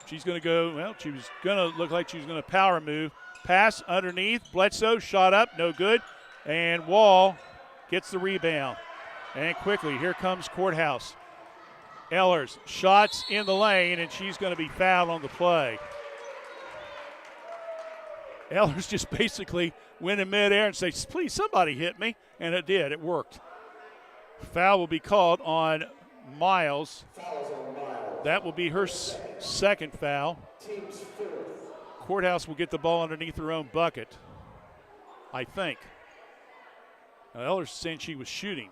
she's going to go, well, she was going to look like she was going to power move. Pass underneath, Bledsoe, shot up, no good, and Wall gets the rebound. And quickly, here comes Courthouse. Ehlers, shots in the lane, and she's going to be fouled on the play. Ehlers just basically went in midair and said, please, somebody hit me, and it did. It worked. Foul will be called on Miles. That will be her second foul. Courthouse will get the ball underneath her own bucket, I think. Now, Ehlers saying she was shooting.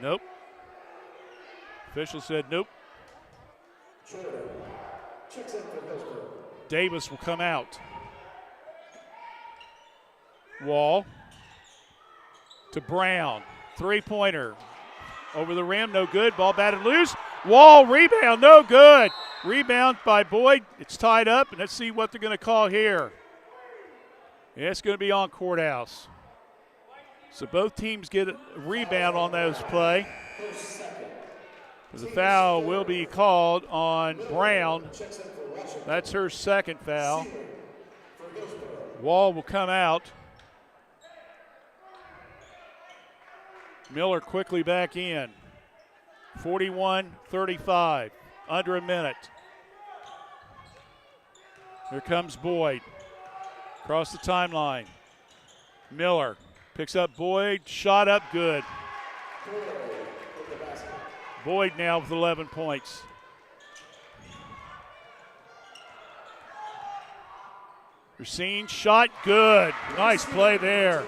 Nope. Official said nope. Davis will come out. Wall to Brown. Three-pointer. Over the rim, no good. Ball batted loose. Wall rebound, no good. Rebound by Boyd. It's tied up, and let's see what they're going to call here. It's going to be on Courthouse. So both teams get a rebound on those play. The foul will be called on Brown. That's her second foul. Wall will come out. Miller quickly back in. 41-35, under a minute. Here comes Boyd. Across the timeline. Miller picks up Boyd, shot up, good. Boyd now with 11 points. Racine, shot, good. Nice play there.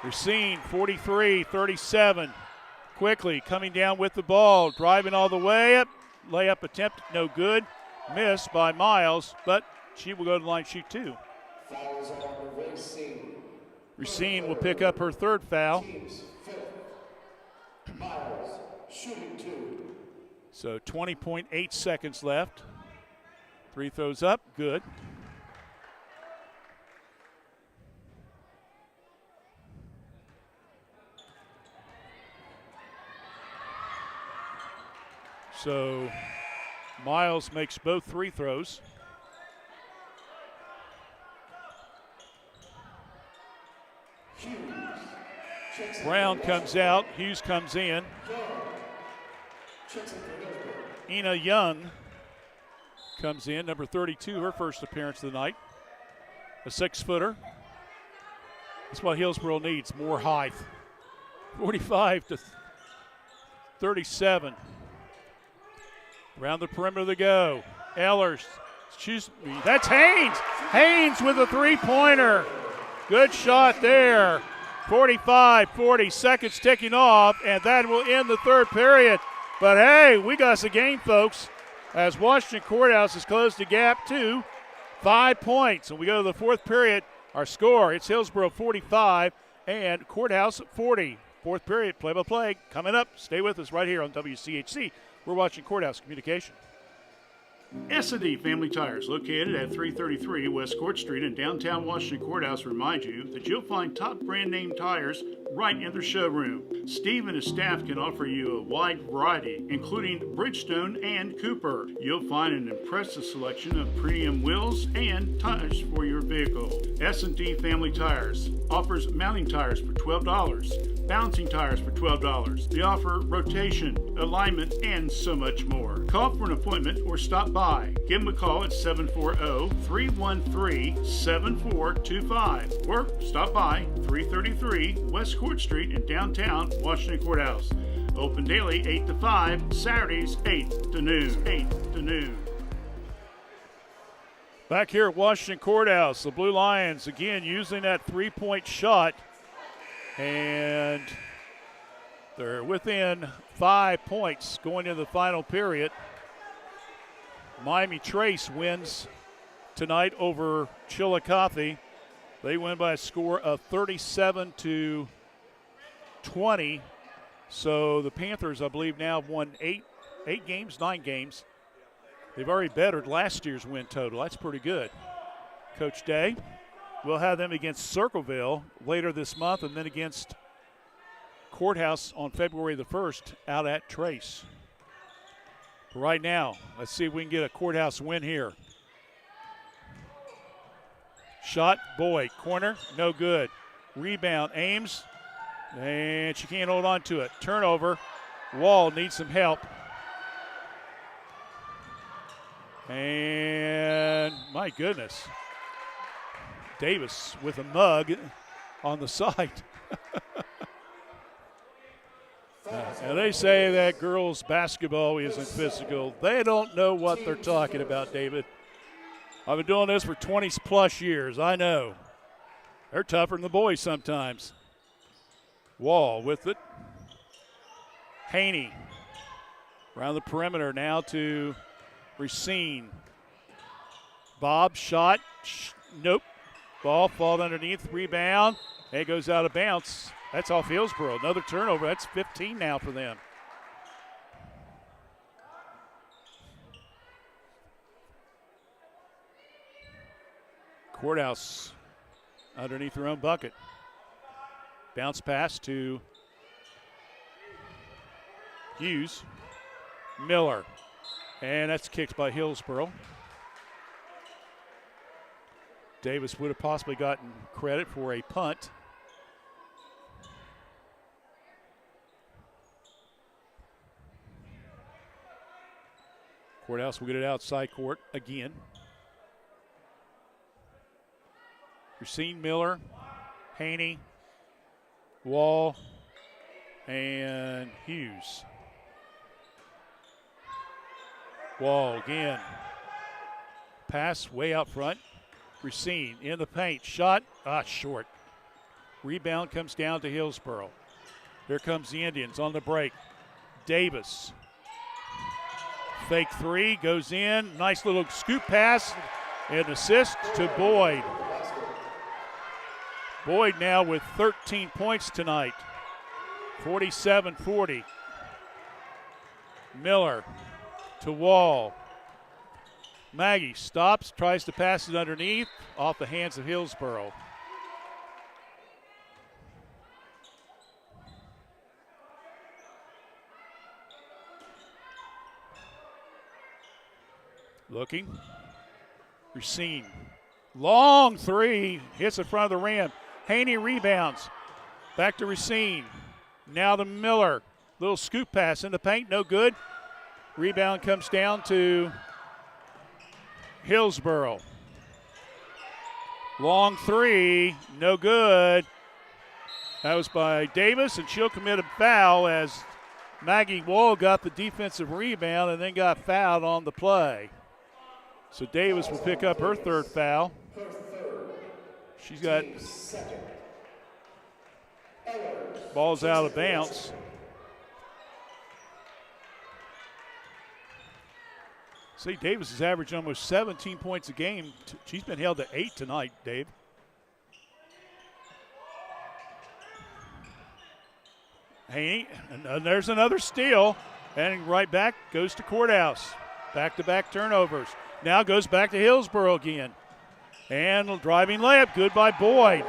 Racine, 43-37. Quickly coming down with the ball, driving all the way up. Layup attempt, no good. Missed by Miles, but she will go to the line, shoot 2. Racine will pick up her third foul. So 20.8 seconds left. 3 throws up, good. So Miles makes both 3 throws. Brown comes out. Hughes comes in. Ina Young comes in, number 32, her first appearance of the night. A 6-footer. That's what Hillsboro needs, more height. 45 to 37. Around the perimeter they go. Ehlers, that's Haynes. Haynes with a three-pointer. Good shot there. 45-40, seconds ticking off, and that will end the third period. But hey, we got us a game, folks, as Washington Courthouse has closed the gap to 5 points. And we go to the fourth period. Our score, it's Hillsboro 45 and Courthouse 40. Fourth period, play-by-play, coming up. Stay with us right here on WCHC. We're watching Courthouse Communication. S&D Family Tires, located at 333 West Court Street in downtown Washington Courthouse, remind you that you'll find top brand name tires right in their showroom. Steve and his staff can offer you a wide variety, including Bridgestone and Cooper. You'll find an impressive selection of premium wheels and tires for your vehicle. S&D Family Tires offers mounting tires for $12, balancing tires for $12. They offer rotation, alignment, and so much more. Call for an appointment or stop by. Give them a call at 740-313-7425 or stop by 333 West Court Street in downtown Washington Courthouse. Open daily 8 to 5, Saturdays 8 to noon. Back here at Washington Courthouse, the Blue Lions again using that three-point shot, and they're within 5 points going into the final period. Miami Trace wins tonight over Chillicothe. They win by a score of 37-20. So the Panthers, I believe, now have won 9 games. They've already bettered last year's win total. That's pretty good. Coach Day, we'll have them against Circleville later this month and then against Courthouse on February the 1st out at Trace. But right now, let's see if we can get a Courthouse win here. Shot, Boyd, corner, no good. Rebound, Ames, and she can't hold on to it. Turnover, Wall needs some help. And my goodness, Davis with a mug on the side. And they say that girls basketball isn't physical. They don't know what they're talking about, David. I've been doing this for 20 plus years. I know. They're tougher than the boys sometimes. Wall with it. Haney around the perimeter now to Racine. Bob shot. Nope. Ball fall underneath. Rebound. It goes out of bounds. That's off Hillsboro. Another turnover. That's 15 now for them. Courthouse underneath their own bucket. Bounce pass to Hughes. Miller. And that's kicked by Hillsboro. Davis would have possibly gotten credit for a punt. Courthouse will get it outside court again. Racine, Miller, Haney, Wall, and Hughes. Wall again. Pass way out front. Racine in the paint. Shot. Short. Rebound comes down to Hillsboro. Here comes the Indians on the break. Davis. Fake three. Goes in. Nice little scoop pass. And assist to Boyd. Boyd now with 13 points tonight. 47-40. Miller to Wall. Maggie stops, tries to pass it underneath, off the hands of Hillsboro. Looking. Racine. Long three. Hits in front of the rim. Haney rebounds. Back to Racine. Now to Miller. Little scoop pass in the paint, no good. Rebound comes down to Hillsboro. Long three, no good. That was by Davis, and she'll commit a foul as Maggie Wall got the defensive rebound and then got fouled on the play. So Davis will pick up her third foul. She's got ball's out of bounds. See, Davis is averaging almost 17 points a game. She's been held to 8 tonight, Dave. Haney, and there's another steal. And right back goes to Courthouse. Back-to-back turnovers. Now goes back to Hillsboro again. And a driving layup, good by Boyd.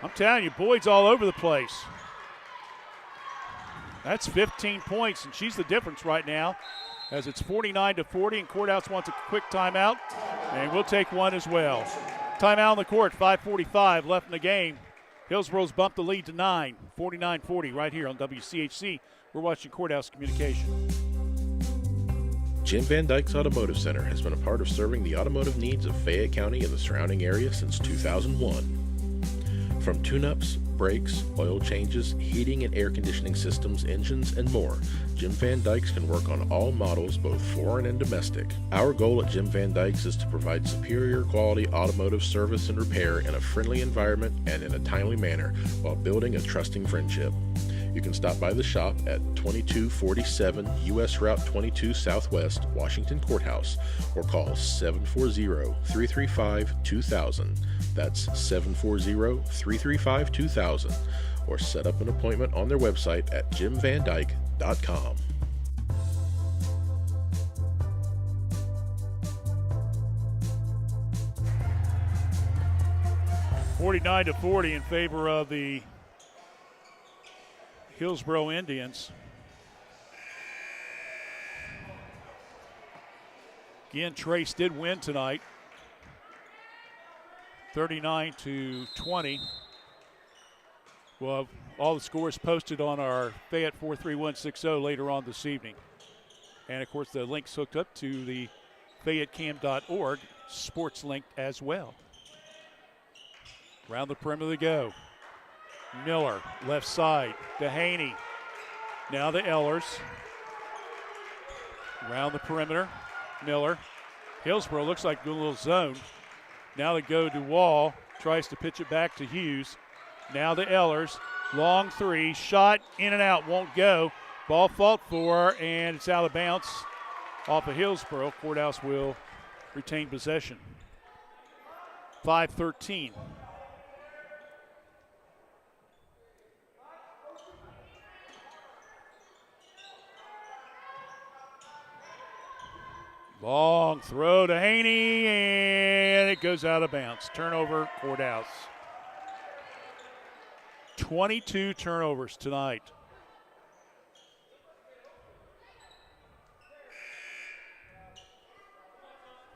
I'm telling you, Boyd's all over the place. That's 15 points, and she's the difference right now, as it's 49-40, and Courthouse wants a quick timeout, and we'll take one as well. Timeout on the court, 5:45 left in the game. Hillsboro's bumped the lead to 9, 49-40 right here on WCHC. We're watching Courthouse Communication. Jim Van Dyke's Automotive Center has been a part of serving the automotive needs of Fayette County and the surrounding area since 2001. From tune-ups, brakes, oil changes, heating and air conditioning systems, engines, and more, Jim Van Dyke's can work on all models, both foreign and domestic. Our goal at Jim Van Dyke's is to provide superior quality automotive service and repair in a friendly environment and in a timely manner while building a trusting friendship. You can stop by the shop at 2247 U.S. Route 22 Southwest, Washington Courthouse, or call 740-335-2000. That's 740-335-2000, or set up an appointment on their website at jimvandyke.com. (49-40) in favor of the Hillsboro Indians. Again, Trace did win tonight, 39-20. We'll have all the scores posted on our Fayette 43160 later on this evening. And, of course, the link's hooked up to the FayetteCam.org sports link as well. Around the perimeter they go. Miller, left side, to Haney. Now to Ehlers. Around the perimeter, Miller. Hillsboro looks like doing a little zone. Now they go to Wall, tries to pitch it back to Hughes. Now to Ehlers, long three, shot in and out, won't go. Ball fought for, and it's out of bounds off of Hillsboro. Courthouse will retain possession. 5-13. Long throw to Haney, and it goes out of bounds. Turnover, Courthouse. 22 turnovers tonight.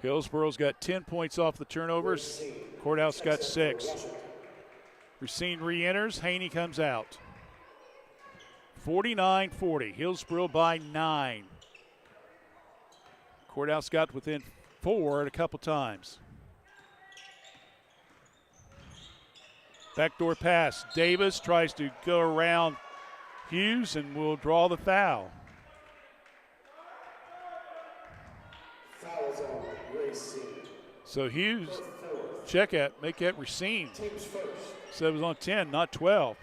Hillsboro's got 10 points off the turnovers. Courthouse got 6. Racine re-enters. Haney comes out. 49-40. Hillsboro by 9. Courthouse got within 4 at a couple times. Backdoor pass. Davis tries to go around Hughes and will draw the foul. Fouls on Racine. So Hughes, make that Racine. So it was on 10, not 12.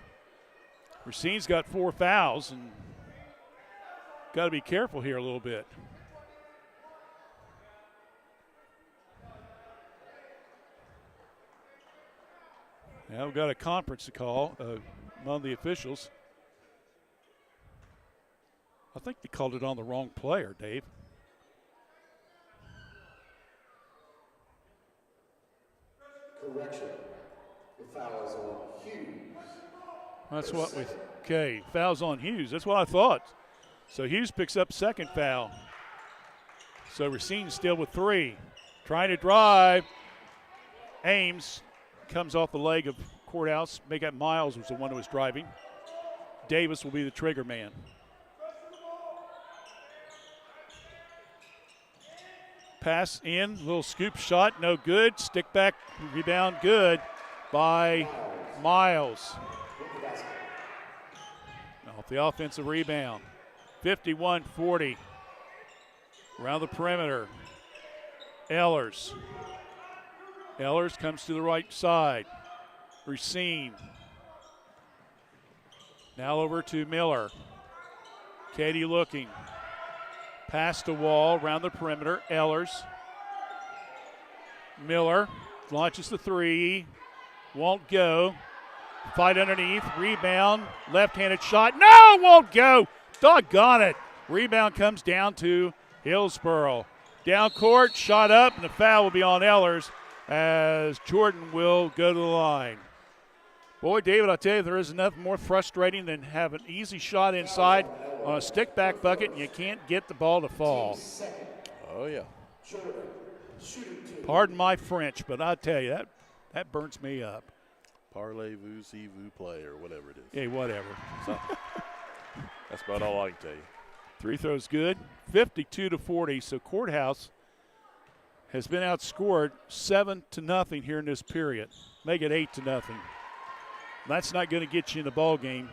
Racine's got 4 fouls and got to be careful here a little bit. Now we've got a conference to call among the officials. I think they called it on the wrong player, Dave. Correction. The foul is on Hughes. That's what we, okay, fouls on Hughes. That's what I thought. So Hughes picks up second foul. So Racine still with 3. Trying to drive. Ames comes off the leg of Courthouse. Make that Miles was the one who was driving. Davis will be the trigger man. Pass in, little scoop shot, no good. Stick back, rebound, good by Miles. Off the offensive rebound. 51-40. Around the perimeter. Ehlers. Ehlers comes to the right side. Racine. Now over to Miller. Katie looking. Pass to Wall around the perimeter. Ehlers. Miller launches the three. Won't go. Fight underneath. Rebound. Left-handed shot. No, won't go. Doggone it. Rebound comes down to Hillsboro. Down court, shot up, and the foul will be on Ehlers as Jordan will go to the line. Boy, David, I'll tell you, there is nothing more frustrating than have an easy shot inside on a stick-back bucket, and you can't get the ball to fall. Oh, yeah. Pardon my French, but I'll tell you, that burns me up. Parlez-vous, si vous play, or whatever it is. Hey, whatever. That's about all I can tell you. Three throws good, 52-40. So Courthouse has been outscored 7-0 here in this period. Make it 8-0. That's not going to get you in the ball game,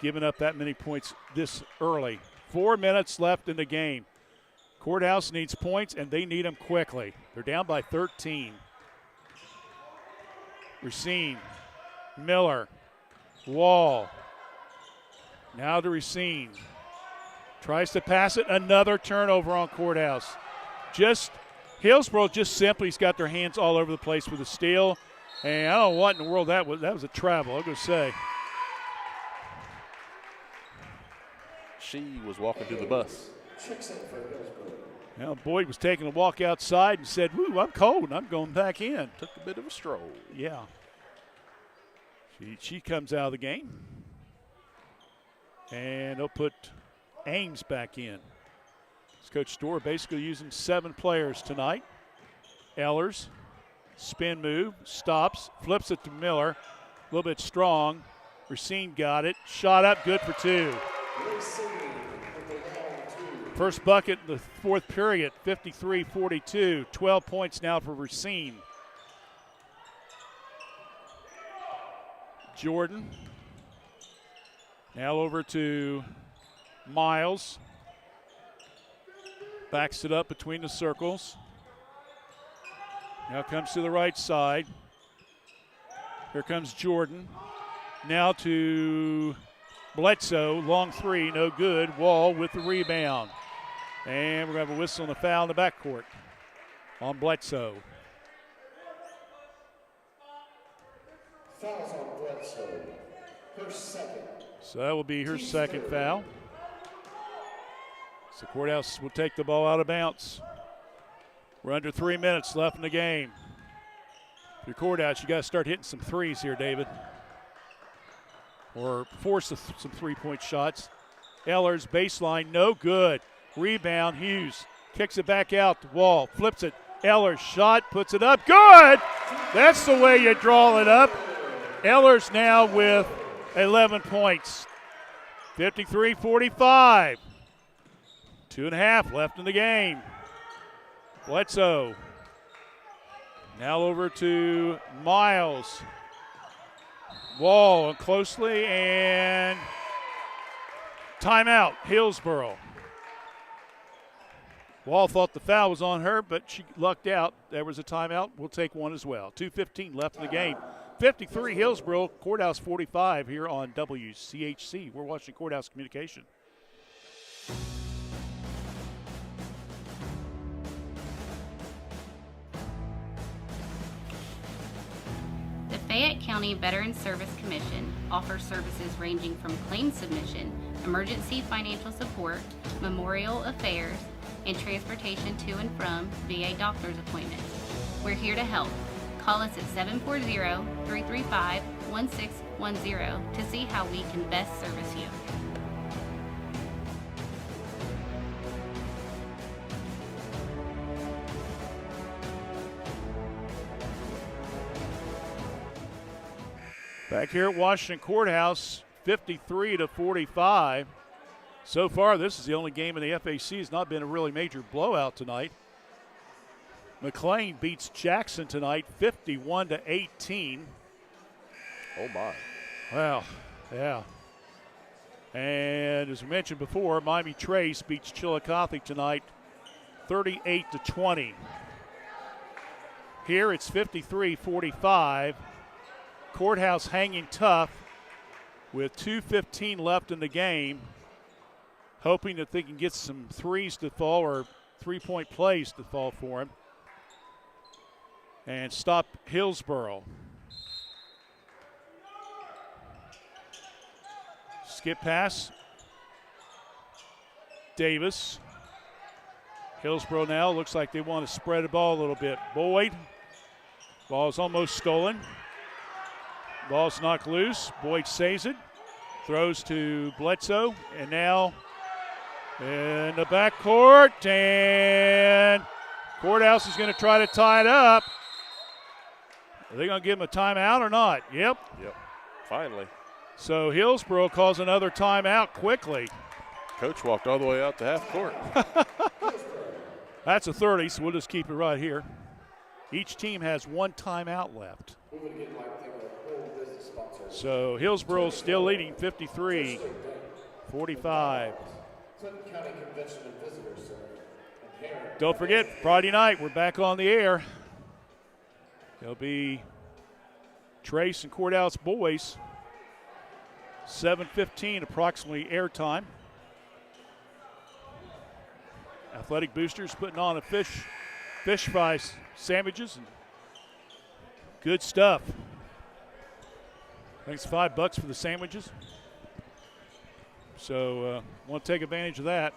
giving up that many points this early. 4 minutes left in the game. Courthouse needs points, and they need them quickly. They're down by 13. Racine, Miller, Wall. Now to Racine. Tries to pass it. Another turnover on Courthouse. Hillsboro just simply's got their hands all over the place with the steal. And I don't know what in the world that was. That was a travel, I'm going to say. She was walking to the bus. Now Boyd was taking a walk outside and said, "Woo, I'm cold, and I'm going back in." Took a bit of a stroll. Yeah. She comes out of the game. And they'll put Ames back in. Coach Storr basically using 7 players tonight. Ehlers, spin move, stops, flips it to Miller. A little bit strong. Racine got it. Shot up, good for 2. First bucket in the fourth period, 53-42. 12 points now for Racine. Jordan. Now over to Miles. Backs it up between the circles. Now comes to the right side. Here comes Jordan. Now to Bledsoe. Long three, no good. Wall with the rebound. And we're going to have a whistle and a foul in the backcourt on Bledsoe. Fouls on Bledsoe. Her second. So that will be her second foul. So Courthouse will take the ball out of bounds. We're under 3 minutes left in the game. If you're Courthouse, you got to start hitting some threes here, David. Or force some three-point shots. Ehlers, baseline, no good. Rebound, Hughes kicks it back out to Wall, flips it. Ehlers, shot, puts it up, good! That's the way you draw it up. Ehlers now with 11 points. 53-45. 2.5 left in the game. Bledsoe. Now over to Miles. Wall closely, and timeout, Hillsboro. Wall thought the foul was on her, but she lucked out. There was a timeout. We'll take one as well. 2:15 left in the game. 53 Hillsboro, Courthouse 45 here on WCHC. We're watching Courthouse Communication. The Fayette County Veterans Service Commission offers services ranging from claim submission, emergency financial support, memorial affairs, and transportation to and from VA doctor's appointments. We're here to help. Call us at 740-335-1610 to see how we can best service you. Back here at Washington Courthouse, 53-45. So far, this is the only game in the FAC. It's not been a really major blowout tonight. McLean beats Jackson tonight, 51-18. Oh, my. Well, yeah. And as we mentioned before, Miami Trace beats Chillicothe tonight, 38-20. Here it's 53-45. Courthouse hanging tough with 2:15 left in the game, hoping that they can get some threes to fall or three-point plays to fall for him and stop Hillsboro. Skip pass. Davis. Hillsboro now looks like they want to spread the ball a little bit. Boyd. Ball's almost stolen. Ball's knocked loose. Boyd saves it. Throws to Bledsoe. And now in the backcourt. And Courthouse is going to try to tie it up. Are they going to give him a timeout or not? Yep. Yep. Finally. So Hillsboro calls another timeout quickly. Coach walked all the way out to half court. That's a 30, so we'll just keep it right here. Each team has one timeout left. So Hillsboro's still leading 53-45. Don't forget, Friday night, we're back on the air. There'll be Trace and Courthouse boys. 7:15 approximately airtime. Athletic Boosters putting on a fish fry sandwiches and good stuff. I think it's $5 for the sandwiches. So want to take advantage of that.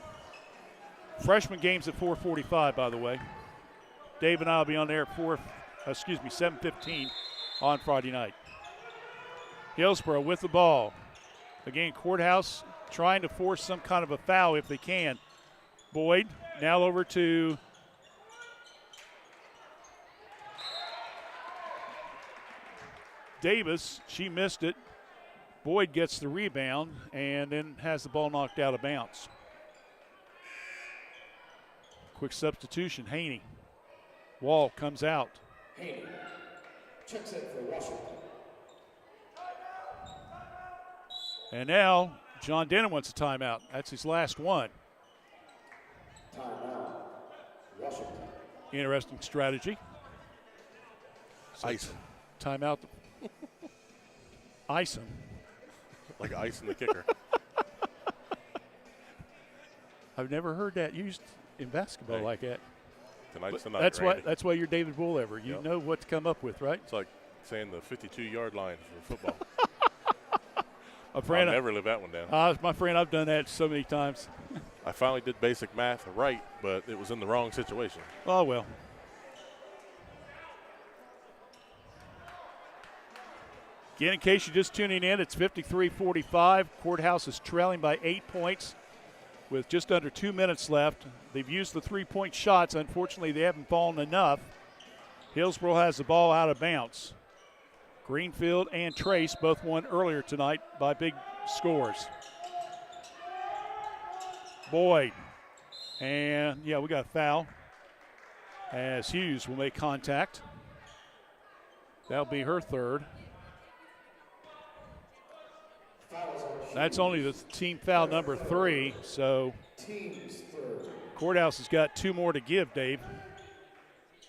Freshman games at 4:45, by the way. Dave and I will be on there at 7:15 on Friday night. Hillsboro with the ball. Again, Courthouse trying to force some kind of a foul if they can. Boyd now over to Davis. She missed it. Boyd gets the rebound and then has the ball knocked out of bounds. Quick substitution, Haney. Wall comes out. Haney checks in for Washington. And now John Denton wants a timeout. That's his last one. Timeout, Washington. Interesting strategy. Ice. Timeout. Ice him. Like ice in the kicker. I've never heard that used in basketball like that. Tonight's the night, Randy. That's why you're David Bullever. You know what to come up with, right? It's like saying the 52-yard line for football. My friend, I'll never live that one down. My friend, I've done that so many times. I finally did basic math right, but it was in the wrong situation. Oh, well. Again, in case you're just tuning in, it's 53-45. Courthouse is trailing by 8 points with just under 2 minutes left. They've used the three-point shots. Unfortunately, they haven't fallen enough. Hillsboro has the ball out of bounds. Greenfield and Trace both won earlier tonight by big scores. Boyd. And, we got a foul as Hughes will make contact. That'll be her third. That's only the team foul number 3, so Courthouse has got 2 more to give, Dave,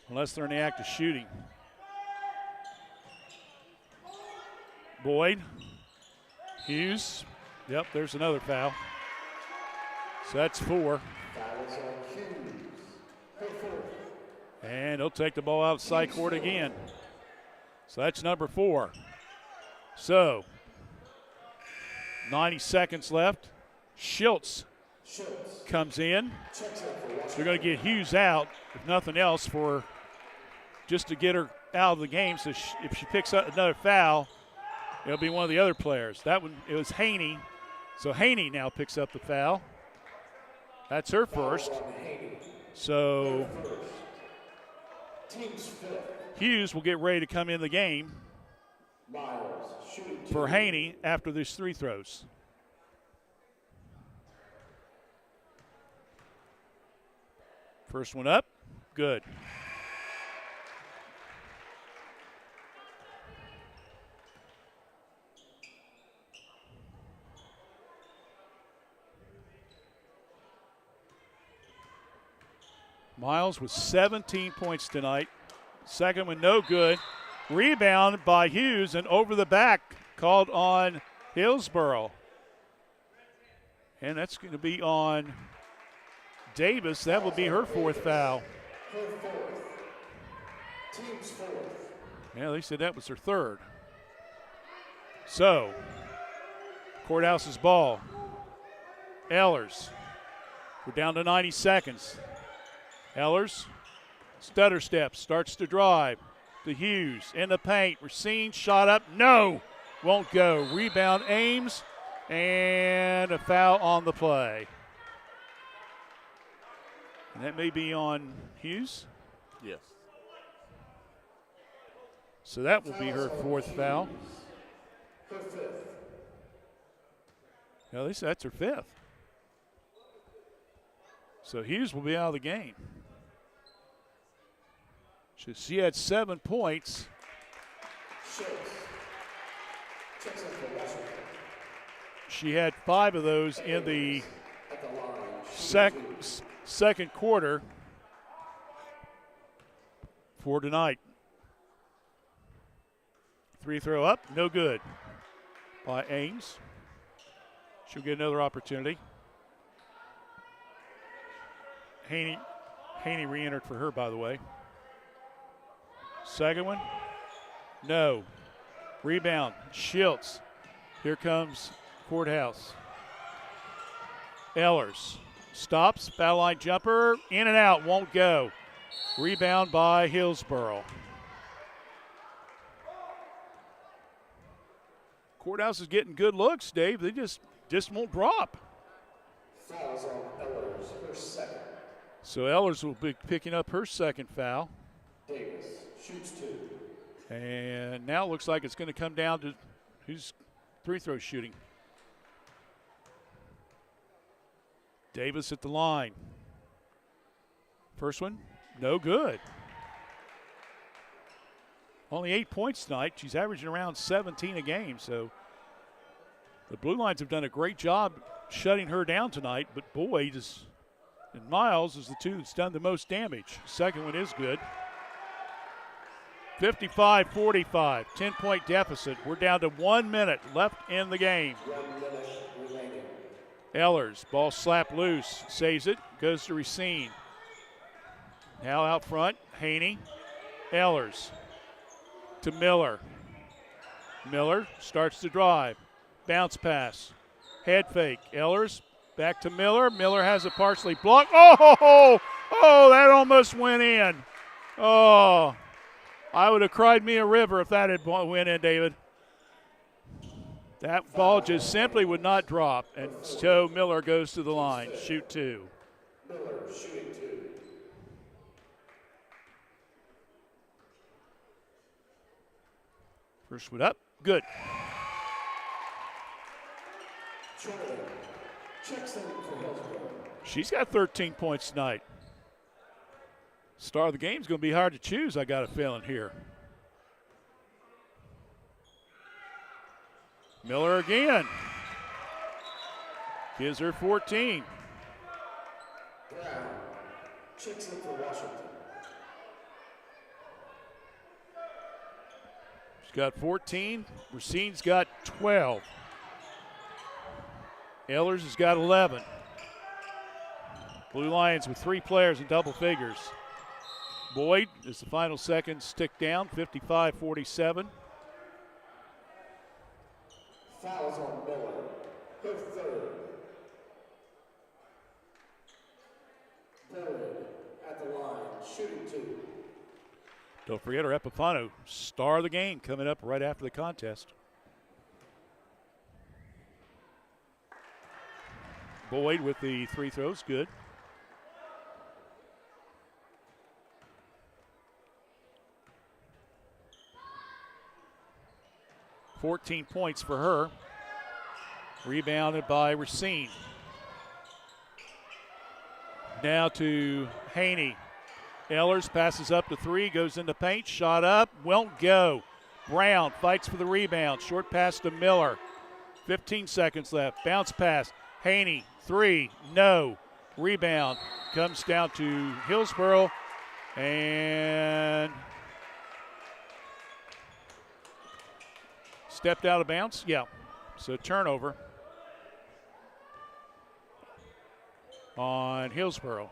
unless they're in the act of shooting. Boyd, Hughes, yep, there's another foul. So that's 4. And he'll take the ball outside court again. So that's number 4. So 90 seconds left. Schultz comes in. They're going to get Hughes out, if nothing else, just to get her out of the game. So if she picks up another foul, it'll be one of the other players. That one, it was Haney. So Haney now picks up the foul. That's her first. So Hughes will get ready to come in the game. for Haney after these 3 throws. First one up, good. Miles with 17 points tonight. Second one, no good. Rebound by Hughes and over the back called on Hillsboro. And that's going to be on Davis. That will be her 4th foul. Her 4th. Team's 4th. Yeah, they said that was her 3rd. So, Courthouse's ball. Ehlers. We're down to 90 seconds. Ehlers, stutter step, starts to drive. To Hughes, in the paint. Racine, shot up, no, won't go. Rebound, Ames, and a foul on the play. And that may be on Hughes. Yes. So that will be her 4th foul. Her 5th. At least that's her 5th. So Hughes will be out of the game. She had 7 points. She had 5 of those in the second quarter for tonight. 3 throw up, no good by Ames. She'll get another opportunity. Haney re-entered for her, by the way. Second one, no. Rebound, Schiltz. Here comes Courthouse. Ehlers stops, foul line jumper, in and out, won't go. Rebound by Hillsboro. Courthouse is getting good looks, Dave. They just won't drop. Fouls on Ehlers, her 2nd. So Ehlers will be picking up her 2nd foul. Davis shoots 2. And now it looks like it's going to come down to who's 3 throw shooting. Davis at the line. First one, no good. Only 8 points tonight. She's averaging around 17 a game, so the Blue Lines have done a great job shutting her down tonight, but Boyd and Miles is the 2 that's done the most damage. Second one is good. 55-45, 10-point deficit. We're down to 1 minute left in the game. 1 minute remaining. Ehlers, ball slapped loose, saves it, goes to Racine. Now out front, Haney. Ehlers to Miller. Miller starts to drive. Bounce pass. Head fake. Ehlers back to Miller. Miller has it partially blocked. Oh, that almost went in. Oh, I would have cried me a river if that had went in, David. That ball just simply would not drop, and so Miller goes to the line. Shoot 2. Miller shooting 2. First one up, good. Trinidad checks in for Hillsboro. She's got 13 points tonight. Star of the game is going to be hard to choose, I got a feeling here. Miller again. Gives her 14. Brown checks in for Washington. She's got 14. Racine's got 12. Ehlers has got 11. Blue Lions with 3 players in double figures. Boyd is the final seconds tick down, 55-47. Fouls on Miller, her 3rd. Boyd at the line, shooting 2. Don't forget our Epifano, star of the game, coming up right after the contest. Boyd with the 3 throws, good. 14 points for her. Rebounded by Racine. Now to Haney. Ehlers passes up to 3, goes into paint, shot up, won't go. Brown fights for the rebound. Short pass to Miller. 15 seconds left. Bounce pass. Haney, 3, no. Rebound comes down to Hillsboro, and stepped out of bounds. Yeah, so turnover on Hillsboro.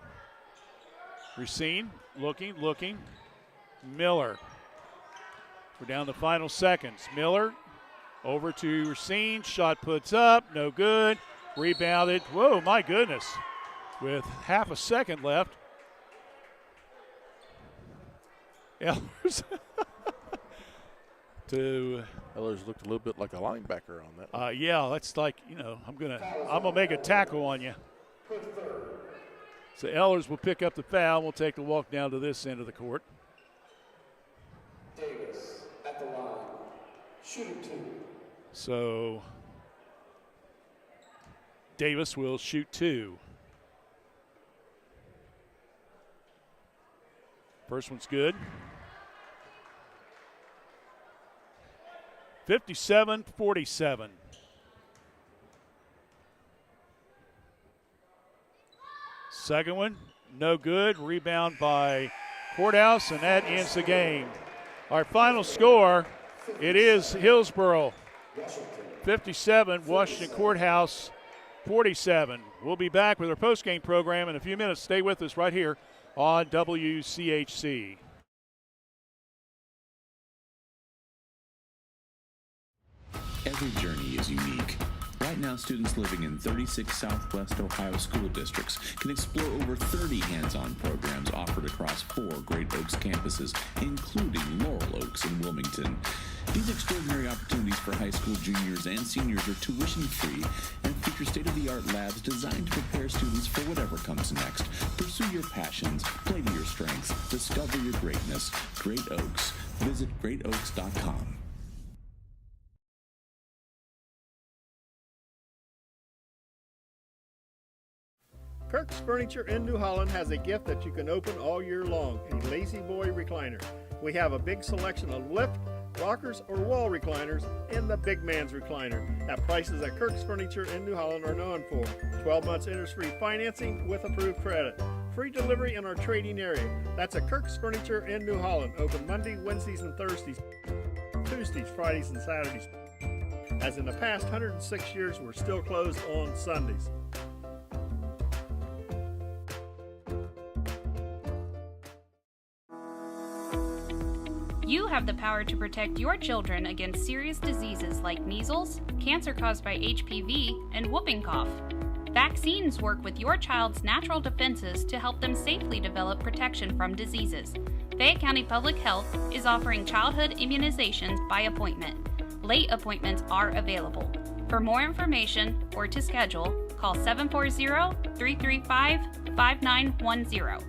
Racine looking. Miller. We're down the final seconds. Miller over to Racine. Shot puts up. No good. Rebounded. Whoa, my goodness. With half a second left. Ehlers. Ehlers looked a little bit like a linebacker on that one. Yeah, that's like, I'm gonna make a tackle on you. So Ehlers will pick up the foul. We'll take the walk down to this end of the court. Davis at the line, shooting 2. So Davis will shoot 2. First one's good. 57-47. Second one, no good. Rebound by Courthouse, and that ends the game. Our final score, it is Hillsboro 57, Washington Courthouse 47. We'll be back with our postgame program in a few minutes. Stay with us right here on WCHC. Every journey is unique. Right now, students living in 36 Southwest Ohio school districts can explore over 30 hands-on programs offered across 4 Great Oaks campuses, including Laurel Oaks and Wilmington. These extraordinary opportunities for high school juniors and seniors are tuition-free and feature state-of-the-art labs designed to prepare students for whatever comes next. Pursue your passions, play to your strengths, discover your greatness. Great Oaks. Visit greatoaks.com. Kirk's Furniture in New Holland has a gift that you can open all year long, a Lazy Boy recliner. We have a big selection of lift, rockers, or wall recliners in the big man's recliner at prices that Kirk's Furniture in New Holland are known for. 12 months interest-free financing with approved credit. Free delivery in our trading area. That's at Kirk's Furniture in New Holland. Open Monday, Wednesdays, and Thursdays. Tuesdays, Fridays, and Saturdays. As in the past 106 years, we're still closed on Sundays. You have the power to protect your children against serious diseases like measles, cancer caused by HPV, and whooping cough. Vaccines work with your child's natural defenses to help them safely develop protection from diseases. Fayette County Public Health is offering childhood immunizations by appointment. Late appointments are available. For more information or to schedule, call 740-335-5910.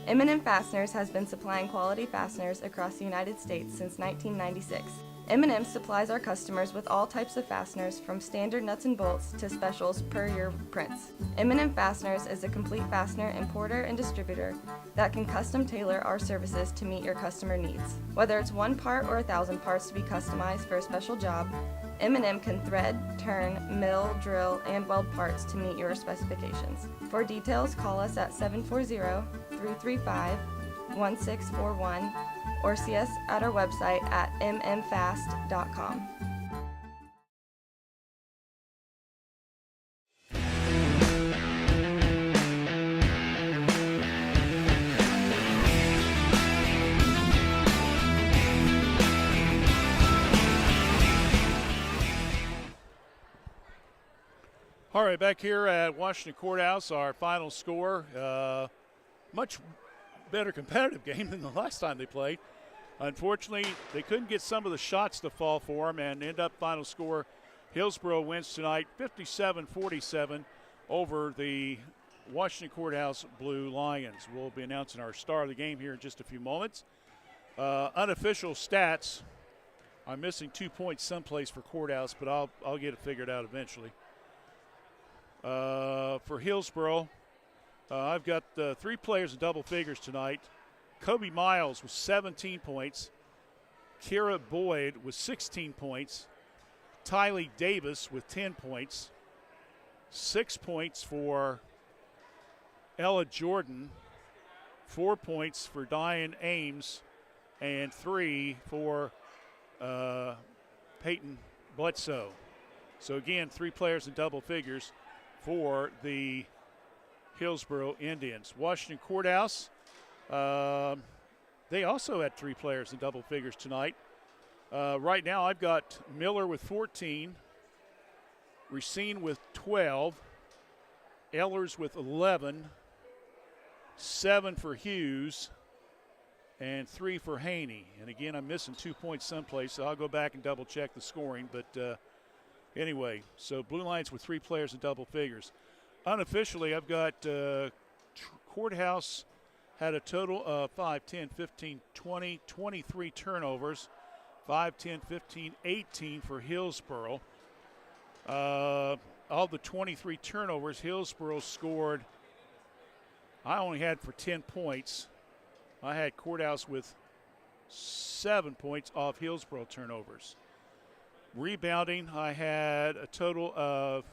M&M Fasteners has been supplying quality fasteners across the United States since 1996. M&M supplies our customers with all types of fasteners from standard nuts and bolts to specials per your prints. M&M Fasteners is a complete fastener importer and distributor that can custom tailor our services to meet your customer needs. Whether it's one part or 1,000 parts to be customized for a special job, M&M can thread, turn, mill, drill, and weld parts to meet your specifications. For details, call us at 740-335-1641 or see us at our website at mmfast.com. All right, back here at Washington Courthouse, our final score. Much better competitive game than the last time they played. Unfortunately, they couldn't get some of the shots to fall for them and end up final score. Hillsboro wins tonight 57-47 over the Washington Courthouse Blue Lions. We'll be announcing our star of the game here in just a few moments. Unofficial stats. I'm missing 2 points someplace for Courthouse, but I'll get it figured out eventually. For Hillsboro, I've got 3 players in double figures tonight. Kobe Miles with 17 points. Kira Boyd with 16 points. Tylee Davis with 10 points. 6 points for Ella Jordan. 4 points for Diane Ames. And 3 for Peyton Bledsoe. So again, 3 players in double figures for the Hillsboro Indians. Washington Courthouse, they also had 3 players in double figures tonight. Right now I've got Miller with 14, Racine with 12, Ehlers with 11, 7 for Hughes, and 3 for Haney. And again, I'm missing 2 points someplace, so I'll go back and double check the scoring. But anyway, so Blue Lions with 3 players in double figures. Unofficially, I've got Courthouse had a total of 5, 10, 15, 20, 23 turnovers. 5, 10, 15, 18 for Hillsboro. Of the 23 turnovers, Hillsboro scored, I only had for 10 points. I had Courthouse with 7 points off Hillsboro turnovers. Rebounding, I had a total of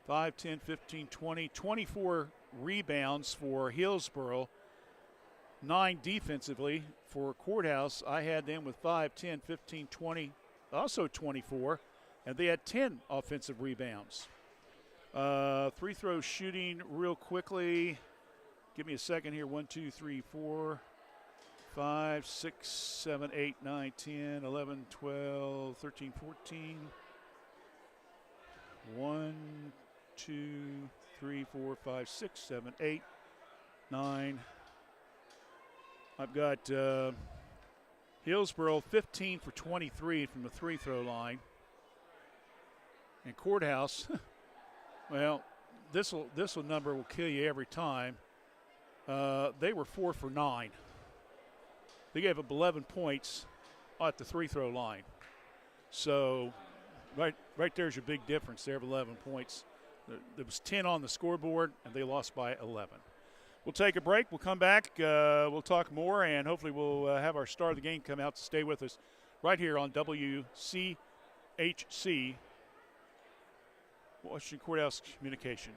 5, 10, 15, 20, 24 rebounds for Hillsboro, 9 defensively. For Courthouse, I had them with 5, 10, 15, 20, also 24, and they had 10 offensive rebounds. Free throw shooting real quickly. Give me a second here. 1, 2, 3, 4, 5, 6, 7, 8, 9, 10, 11, 12, 13, 14. 1, 2, 3, 4, 5, 6, 7, 8, 9. I've got Hillsboro 15 for 23 from the free throw line. And Courthouse, well, this number will kill you every time. They were 4 for 9. They gave up 11 points at the free throw line. So right there's your big difference there of 11 points. There was 10 on the scoreboard, and they lost by 11. We'll take a break. We'll come back. We'll talk more, and hopefully we'll have our star of the game come out to stay with us right here on WCHC, Washington Courthouse Communication.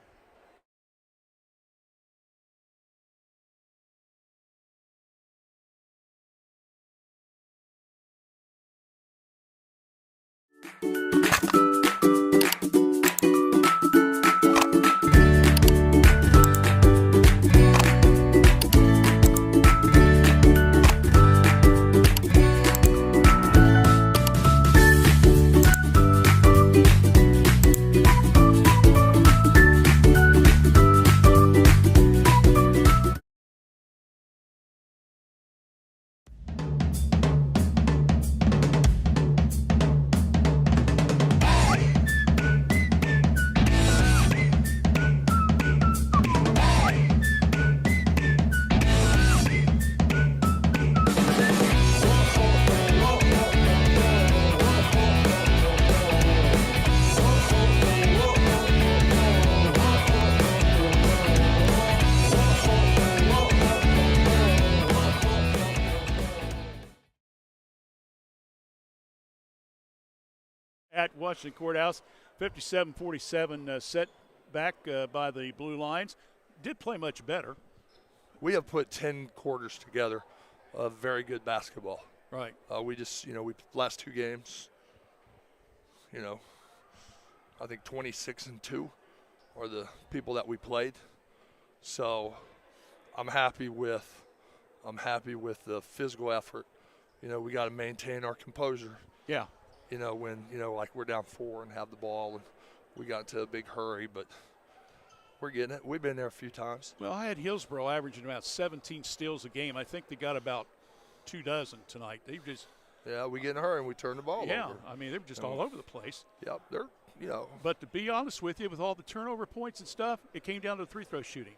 At Washington Courthouse, 57-47 set back by the Blue Lions. Did play much better. We have put 10 quarters together of very good basketball. Right. We just, we last 2 games, I think 26-2 are the people that we played. So I'm happy with the physical effort. We got to maintain our composure. Yeah. When, like we're down 4 and have the ball and we got into a big hurry, but we're getting it. We've been there a few times. Well, I had Hillsboro averaging about 17 steals a game. I think they got about 2 dozen tonight. They just. Yeah, we get in a hurry and we turn the ball over. Yeah, I mean, they were just all over the place. Yep, they're. But to be honest with you, with all the turnover points and stuff, it came down to the free throw shooting.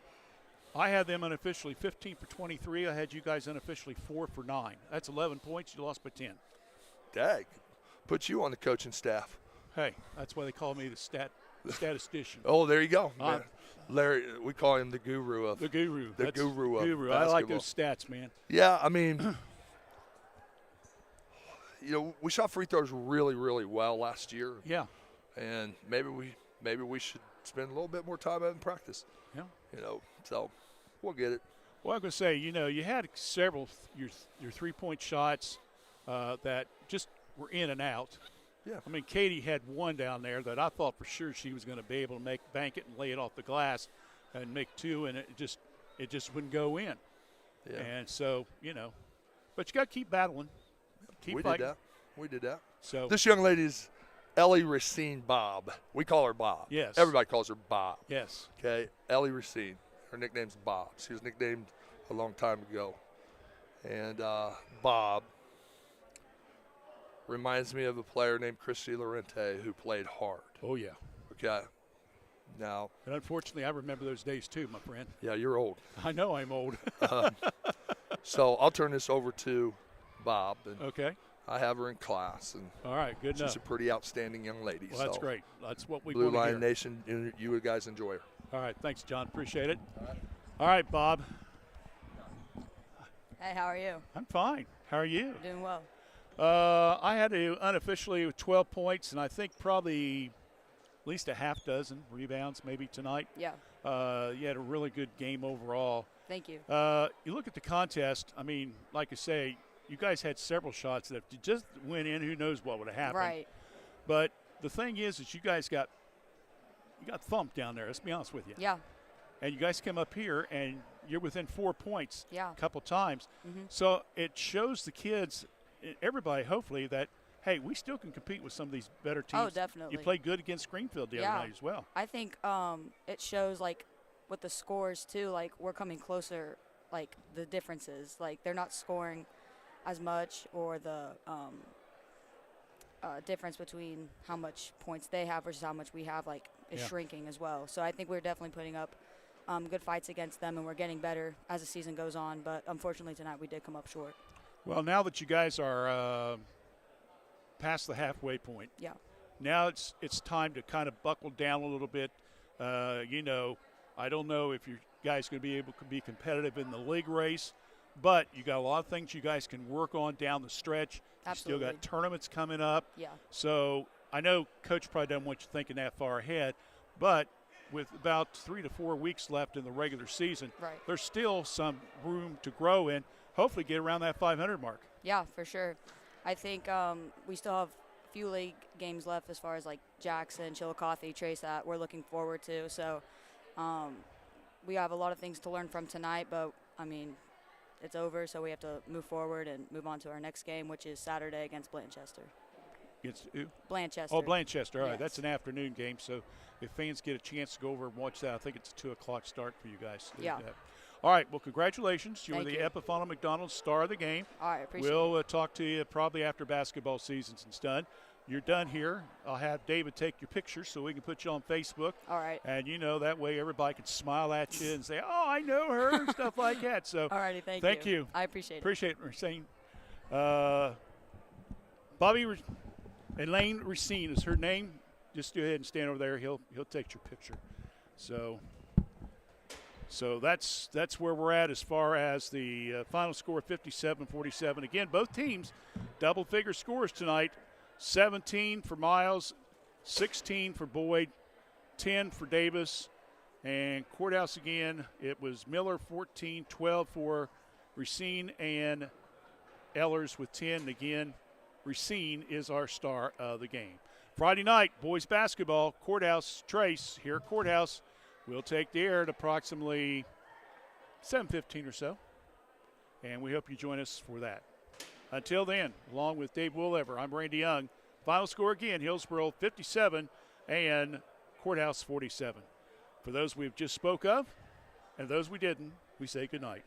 I had them unofficially 15 for 23. I had you guys unofficially 4 for 9. That's 11 points. You lost by 10. Dag. Put you on the coaching staff. Hey, that's why they call me the statistician. Oh, there you go. Larry, we call him the guru of the guru. The That's guru of guru. basketball. I like those stats, man. Yeah, I mean, we shot free throws really, really well last year. Yeah. And maybe we should spend a little bit more time in practice. Yeah. So we'll get it. Well, I'm going to say, you had several your 3-point shots that just were in and out. Yeah. I mean, Katie had one down there that I thought for sure she was going to be able to bank it and lay it off the glass and make 2, and it just wouldn't go in. Yeah. And so, but you got to keep battling. Keep fighting. We did that. So this young lady's Ellie Racine Bob. We call her Bob. Yes. Everybody calls her Bob. Yes. Okay. Ellie Racine. Her nickname's Bob. She was nicknamed a long time ago. And Bob reminds me of a player named Christy Lorente who played hard. Oh, yeah. Okay. Now. And unfortunately, I remember those days too, my friend. Yeah, you're old. I know I'm old. So I'll turn this over to Bob. And okay. I have her in class. And all right, good enough. She's a pretty outstanding young lady. Well, that's great. That's what we Blue want to Line hear. Nation, you guys enjoy her. All right, thanks, John. Appreciate it. All right, Bob. Hey, how are you? I'm fine. How are you? Doing well. I had to unofficially with 12 points, and I think probably at least a half dozen rebounds maybe tonight. Yeah. You had a really good game overall. Thank you. You look at the contest, I mean, like I say, you guys had several shots that if you just went in, who knows what would have happened. Right. But the thing is you guys got thumped down there, let's be honest with you. Yeah. And you guys come up here, and you're within 4 points a couple times. Mm-hmm. So it shows the kids, everybody, hopefully, that, hey, we still can compete with some of these better teams. Oh, definitely. You played good against Greenfield the other night as well. I think it shows, like, with the scores, too, like, we're coming closer, like, the differences. Like, they're not scoring as much, or the difference between how much points they have versus how much we have, like, is shrinking as well. So I think we're definitely putting up good fights against them, and we're getting better as the season goes on. But unfortunately tonight we did come up short. Well, now that you guys are past the halfway point, now it's time to kind of buckle down a little bit. I don't know if you guys going to be able to be competitive in the league race, but you got a lot of things you guys can work on down the stretch. Absolutely. You still got tournaments coming up. Yeah. So I know Coach probably doesn't want you thinking that far ahead, but with about 3 to 4 weeks left in the regular season, there's still some room to grow in. Hopefully get around that 500 mark. Yeah, for sure. I think we still have a few league games left as far as like Jackson, Chillicothe, Trace that we're looking forward to. So we have a lot of things to learn from tonight, but I mean, it's over, so we have to move forward and move on to our next game, which is Saturday against Blanchester. Against who? Blanchester. Oh, Blanchester. All right, Yes. that's an afternoon game, so if fans get a chance to go over and watch that, I think it's a 2 o'clock start for you guys. Yeah. All right, well, congratulations. You were Thank the you. Epifano McDonald star of the game. All right, appreciate We'll talk to you probably after basketball season's done. You're done here. I'll have David take your picture so we can put you on Facebook. All right. And, that way everybody can smile at you and say, oh, I know her, and stuff like that. So, all righty, thank you. I appreciate it. Appreciate it, Racine. Elaine Racine is her name. Just go ahead and stand over there. He'll take your picture. So that's where we're at as far as the final score, 57-47. Again, both teams double-figure scores tonight. 17 for Miles, 16 for Boyd, 10 for Davis, and Courthouse again. It was Miller 14, 12 for Racine, and Ellers with 10. And again, Racine is our star of the game. Friday night, boys basketball, Courthouse Trace here at Courthouse. We'll take the air at approximately 7:15 or so, and we hope you join us for that. Until then, along with Dave Woolever, I'm Randy Young. Final score again, Hillsboro 57 and Courthouse 47. For those we've just spoke of and those we didn't, we say good night.